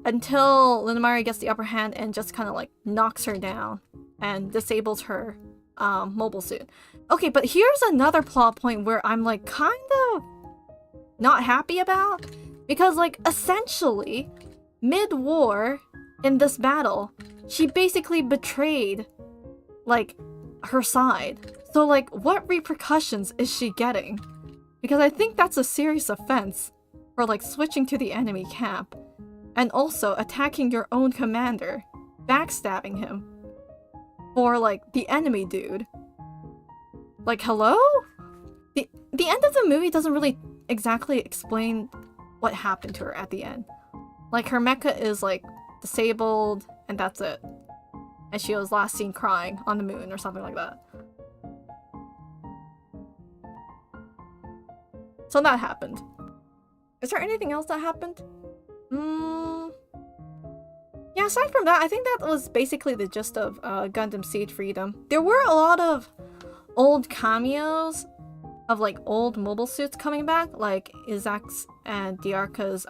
Until Luna Maria gets the upper hand and just kind of like knocks her down and disables her mobile suit. Okay, but here's another plot point where I'm like kind of not happy about. Because like essentially, mid-war in this battle, she basically betrayed like her side. So like what repercussions is she getting? Because I think that's a serious offense for like switching to the enemy camp and also attacking your own commander, backstabbing him for like the enemy dude. Like, hello? The end of the movie doesn't really exactly explain what happened to her at the end. Like, her mecha is like disabled and that's it. And she was last seen crying on the moon or something like that. So that happened. Is there anything else that happened? Yeah, aside from that, I think that was basically the gist of Gundam Seed Freedom. There were a lot of old cameos of like old mobile suits coming back, like Isaac's and Diarca's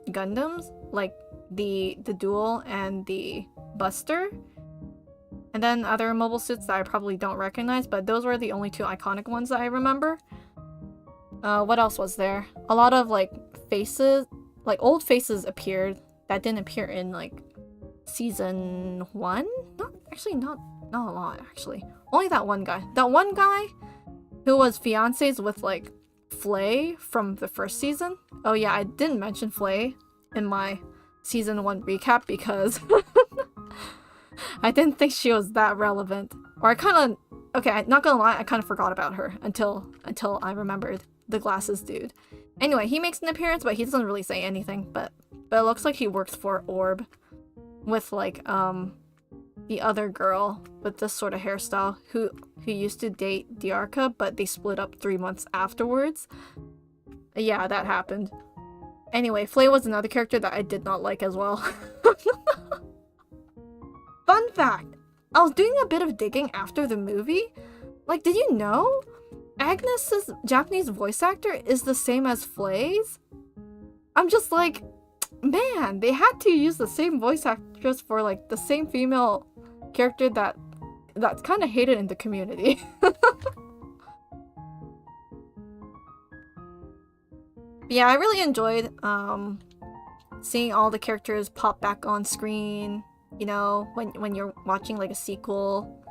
Gundams, like the Duel and the Buster. And then other mobile suits that I probably don't recognize, but those were the only two iconic ones that I remember. What else was there? A lot of like faces, like old faces appeared that didn't appear in like season 1? Not a lot actually. Only that one guy. That one guy who was fiancés with like Flay from the first season. Oh yeah, I didn't mention Flay in my season 1 recap because I didn't think she was that relevant. Or I kind of, okay, not gonna lie, I kind of forgot about her until I remembered the glasses dude. Anyway, he makes an appearance, but he doesn't really say anything. But it looks like he works for Orb with like the other girl with this sort of hairstyle who used to date Diarca, but they split up 3 months afterwards. Yeah, that happened. Anyway, Flay was another character that I did not like as well. Fun fact! I was doing a bit of digging after the movie. Like, did you know Agnes's Japanese voice actor is the same as Flay's? I'm just like, man, they had to use the same voice actress for like the same female character that's kind of hated in the community. Yeah, I really enjoyed seeing all the characters pop back on screen. You know, when you're watching like a sequel,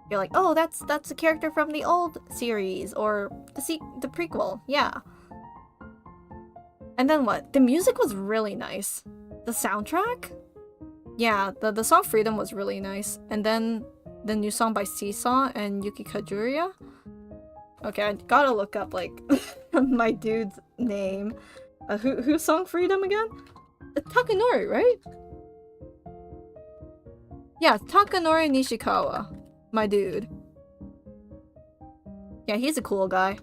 you're like, oh, that's a character from the old series or the prequel. Yeah. And then what? The music was really nice. The soundtrack? Yeah, the song Freedom was really nice. And then the new song by Seesaw and Yuki Kajuria. Okay, I gotta look up like my dude's name. Who sung Freedom again? Takanori, right? Yeah, Takanori Nishikawa. My dude. Yeah, he's a cool guy.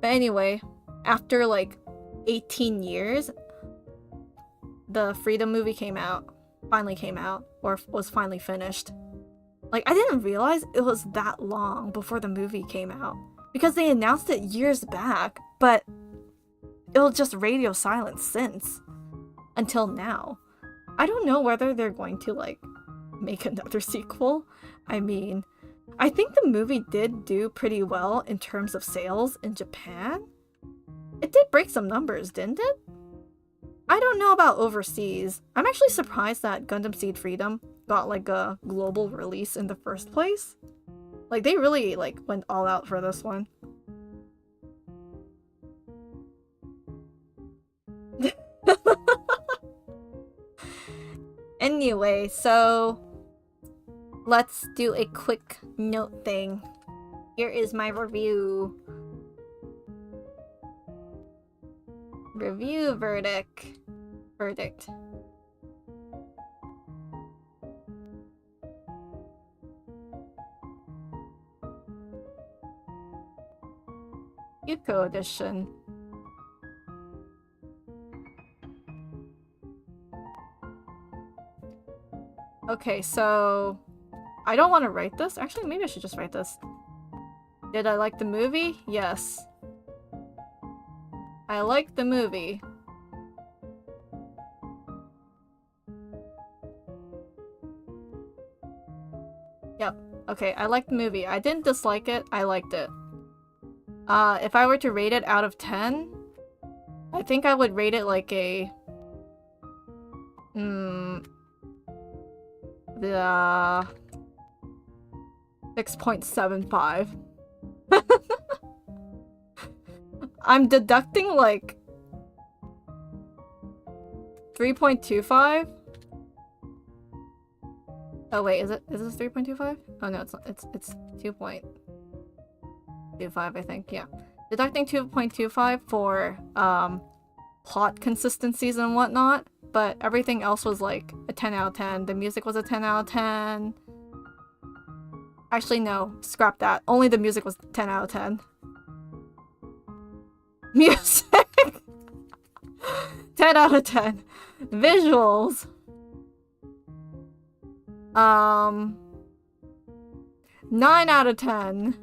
But anyway, after like 18 years, the Freedom movie finally came out, or was finally finished. Like, I didn't realize it was that long before the movie came out. Because they announced it years back, but it was just radio silence since. Until now. I don't know whether they're going to, like, make another sequel. I mean, I think the movie did do pretty well in terms of sales in Japan. It did break some numbers, didn't it? I don't know about overseas. I'm actually surprised that Gundam Seed Freedom got like a global release in the first place. Like, they really like went all out for this one. Anyway, so let's do a quick note thing. Here is my review. Review verdict. Yuko edition. Okay, so I don't want to write this. Actually, maybe I should just write this. Did I like the movie? Yes. I liked the movie. Yep. Okay, I liked the movie. I didn't dislike it. I liked it. If I were to rate it out of 10, I think I would rate it like a... the 6.75. I'm deducting like 3.25. Oh wait, is this 3.25? Oh no, it's not. It's 2.25, I think. Yeah, deducting 2.25 for plot consistencies and whatnot, but everything else was like a 10 out of 10. The music was a 10 out of 10. Actually, no, scrap that. Only the music was 10 out of 10. Music! 10 out of 10. Visuals. 9 out of 10.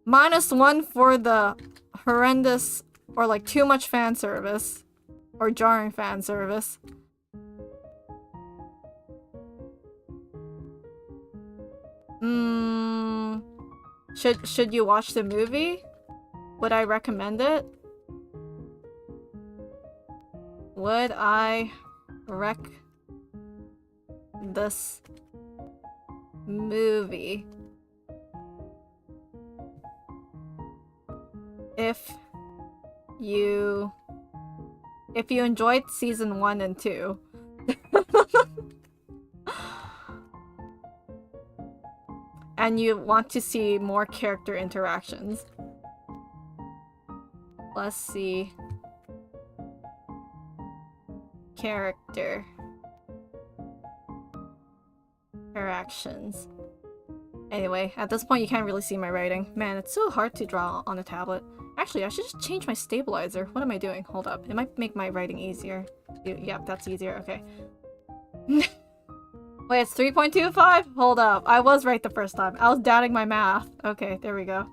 -1 for the horrendous or like too much fan service. Or jarring fan service. Should you watch the movie? Would I recommend it? Would I rec this movie? If you enjoyed season 1 and 2. And you want to see more character interactions. Let's see. Character interactions. Anyway, at this point you can't really see my writing. Man, it's so hard to draw on a tablet. Actually, I should just change my stabilizer. What am I doing? Hold up. It might make my writing easier. Yep, that's easier. Okay. Wait, it's 3.25? Hold up. I was right the first time. I was doubting my math. Okay, there we go.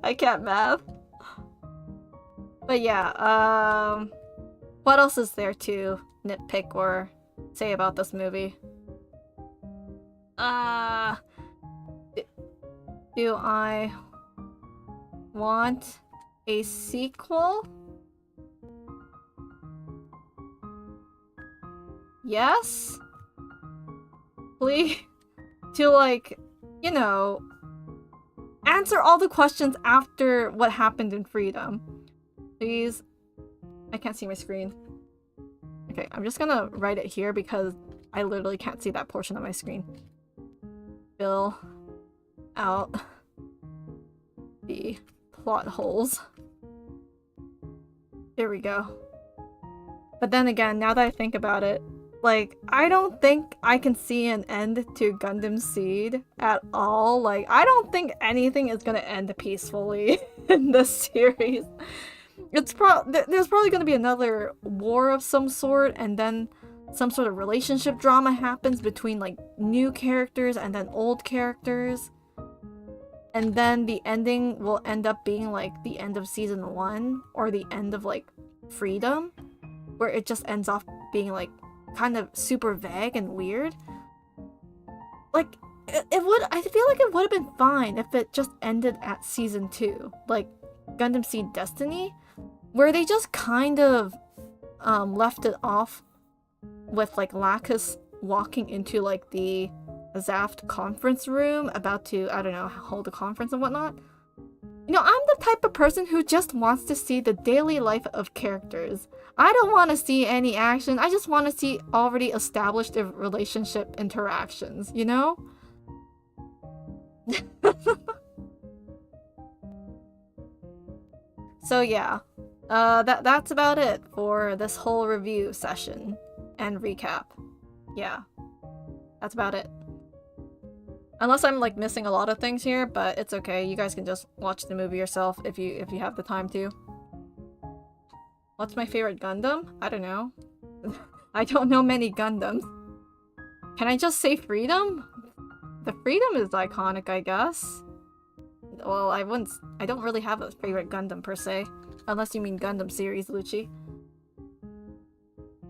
I can't math. But yeah, what else is there to nitpick or say about this movie? Do I want a sequel? Yes? Please? To, like, you know, answer all the questions after what happened in Freedom. Please. I can't see my screen. Okay, I'm just gonna write it here because I literally can't see that portion of my screen. Fill out the plot holes. There we go. But then again, now that I think about it, like, I don't think I can see an end to Gundam Seed at all. Like, I don't think anything is gonna end peacefully in this series. There's probably gonna be another war of some sort, and then some sort of relationship drama happens between, like, new characters and then old characters. And then the ending will end up being, like, the end of Season 1, or the end of, like, Freedom, where it just ends off being, like, kind of super vague and weird. Like, I feel like it would have been fine if it just ended at Season 2, like Gundam Seed Destiny, where they just kind of left it off with, like, Lacus walking into, like, the Zaft conference room about to, I don't know, hold a conference and whatnot. You know, I'm the type of person who just wants to see the daily life of characters. I don't want to see any action. I just want to see already established relationship interactions, you know? So yeah, that's about it for this whole review session and recap. Yeah, that's about it. Unless I'm, like, missing a lot of things here, but it's okay. You guys can just watch the movie yourself if you have the time to. What's my favorite Gundam? I don't know. I don't know many Gundams. Can I just say Freedom? The Freedom is iconic, I guess. Well, I don't really have a favorite Gundam per se. Unless you mean Gundam series, Lucci.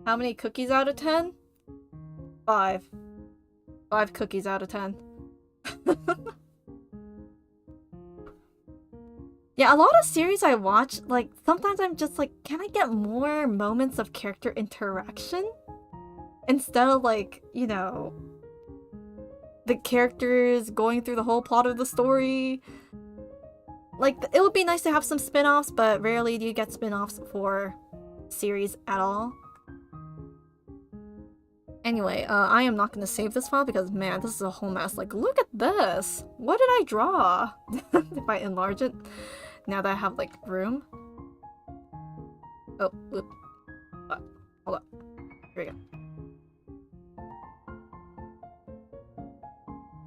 How many cookies out of 10? 5. 5 cookies out of 10. Yeah, a lot of series I watch, like, sometimes I'm just like, can I get more moments of character interaction? Instead of, like, you know, the characters going through the whole plot of the story. Like, it would be nice to have some spin-offs, but rarely do you get spin-offs for series at all. Anyway, I am not going to save this file because, man, this is a whole mess. Like, look at this! What did I draw? If I enlarge it, now that I have, like, room. Oh, whoop. Hold up. Here we go.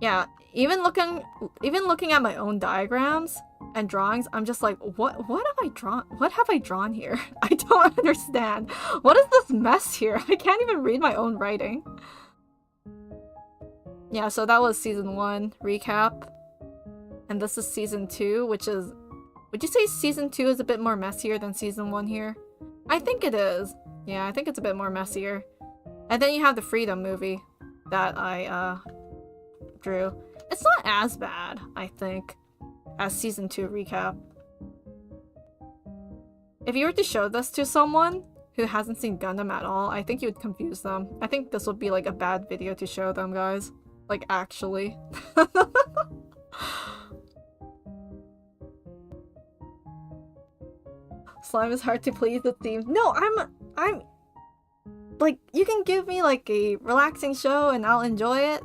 Yeah, even looking at my own diagrams and drawings, I'm just like, what have I drawn? What have I drawn here? I don't understand. What is this mess here? I can't even read my own writing. Yeah, so that was Season 1 recap. And this is Season 2, which is... Would you say Season 2 is a bit more messier than Season 1 here? I think it is. Yeah, I think it's a bit more messier. And then you have the Freedom movie that I, drew. It's not as bad, I think, as Season 2 recap. If you were to show this to someone who hasn't seen Gundam at all, I think you would confuse them. I think this would be, like, a bad video to show them, guys. Like, actually. Slime is hard to please, it seems. No, I'm... Like, you can give me, like, a relaxing show and I'll enjoy it.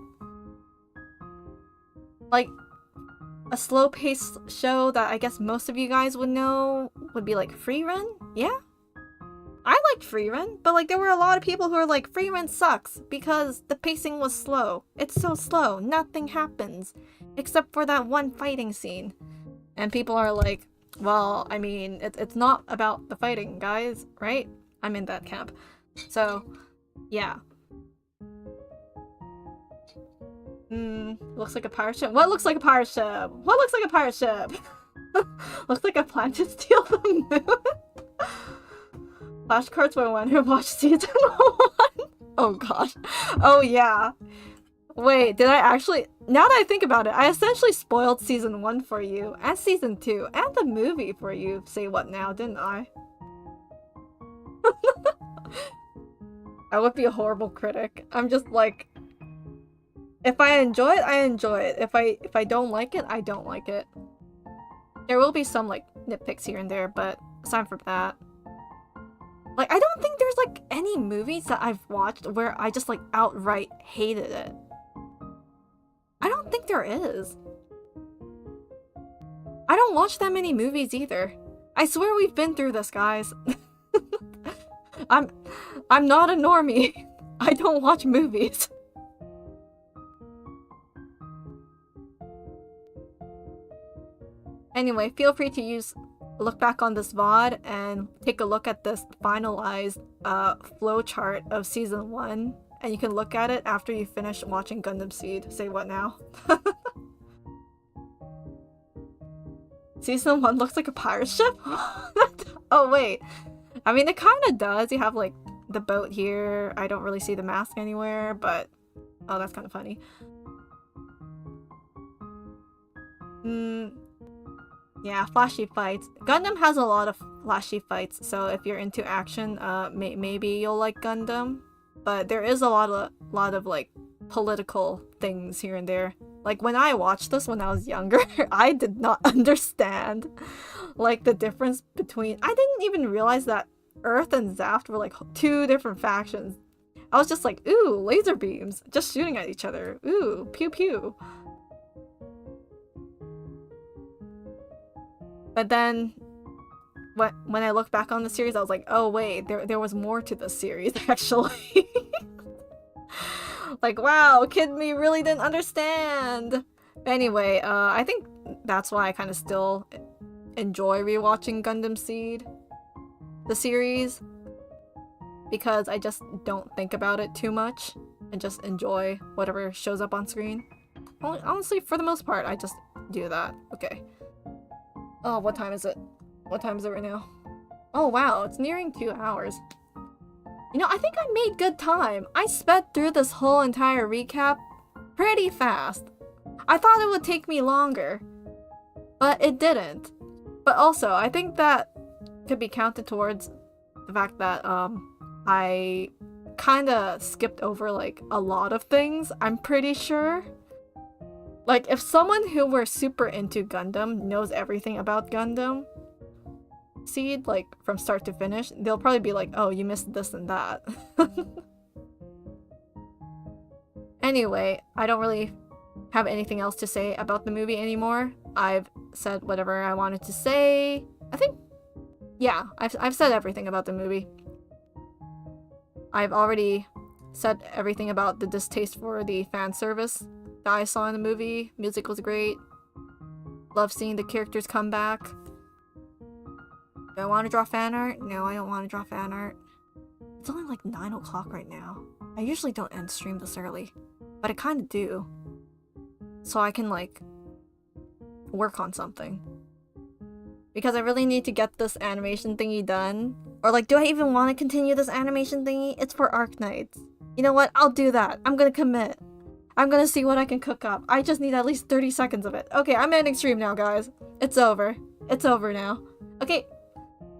Like, a slow-paced show that I guess most of you guys would know would be, like, Free Run? Yeah? I liked Free Run, but, like, there were a lot of people who were like, Free Run sucks because the pacing was slow. It's so slow, nothing happens. Except for that one fighting scene. And people are like, Well, I mean, it's not about the fighting, guys, right? I'm in that camp. So, yeah. Looks like a pirate ship. What looks like a pirate ship? What looks like a pirate ship? Looks like a plan to steal the moon. Flashcards for one who watched season 1. Oh gosh. Oh yeah. Wait, did I actually... Now that I think about it, I essentially spoiled season 1 for you, and season 2, and the movie for you. Say what now, didn't I? I would be a horrible critic. I'm just like... If I enjoy it, I enjoy it. If I don't like it, I don't like it. There will be some, like, nitpicks here and there, but aside from that... Like, I don't think there's, like, any movies that I've watched where I just, like, outright hated it. I don't think there is. I don't watch that many movies either. I swear we've been through this, guys. I'm not a normie. I don't watch movies. Anyway, feel free to look back on this VOD and take a look at this finalized flowchart of season 1. And you can look at it after you finish watching Gundam Seed. Say what now? Season 1 looks like a pirate ship? Oh wait. I mean, it kind of does. You have like the boat here. I don't really see the mask anywhere, but... Oh, that's kind of funny. Yeah, flashy fights. Gundam has a lot of flashy fights, so if you're into action, maybe you'll like Gundam. But there is a lot of like political things here and there. Like when I watched this when I was younger, I did not understand like the difference between... I didn't even realize that Earth and Zaft were like 2 different factions. I was just like, ooh, laser beams, just shooting at each other. Ooh, pew pew. But then, when I look back on the series, I was like, oh wait, there was more to this series, actually. Like, wow, kid me really didn't understand. But anyway, I think that's why I kind of still enjoy rewatching Gundam Seed, the series. Because I just don't think about it too much, and just enjoy whatever shows up on screen. Honestly, for the most part, I just do that. Okay. Oh, what time is it? What time is it right now? Oh wow, it's nearing 2 hours. You know, I think I made good time. I sped through this whole entire recap pretty fast. I thought it would take me longer, but it didn't. But also, I think that could be counted towards the fact that I kinda skipped over like a lot of things, I'm pretty sure. Like, if someone who were super into Gundam knows everything about Gundam Seed, like, from start to finish, they'll probably be like, oh, you missed this and that. Anyway, I don't really have anything else to say about the movie anymore. I've said whatever I wanted to say. I think, yeah, I've said everything about the movie. I've already said everything about the distaste for the fan service that I saw in the movie. Music was great. Love seeing the characters come back. Do I want to draw fan art? No, I don't want to draw fan art. It's only like 9 o'clock right now. I usually don't end stream this early, but I kind of do. So I can like work on something. Because I really need to get this animation thingy done. Or like, do I even want to continue this animation thingy? It's for Arknights. You know what? I'll do that. I'm gonna commit. I'm gonna see what I can cook up. I just need at least 30 seconds of it. Okay, I'm ending stream now, guys. It's over. It's over now. Okay.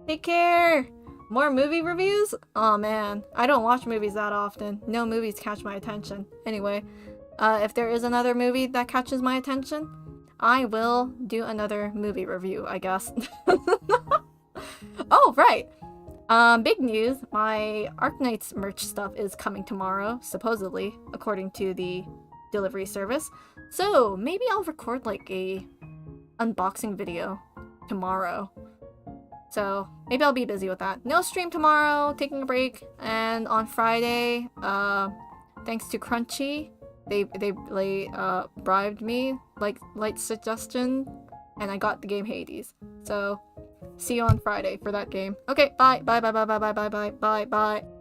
Take care! More movie reviews? Aw, man. I don't watch movies that often. No movies catch my attention. Anyway, if there is another movie that catches my attention, I will do another movie review, I guess. Oh, right! Big news. My Arknights merch stuff is coming tomorrow, supposedly, according to the delivery service. So, maybe I'll record, like, a unboxing video tomorrow. So, maybe I'll be busy with that. No stream tomorrow, taking a break. And on Friday, thanks to Crunchy, they bribed me, like, light suggestion, and I got the game Hades. So, See you on Friday for that game. Okay, bye. Bye, bye, bye, bye, bye, bye, bye, bye, bye.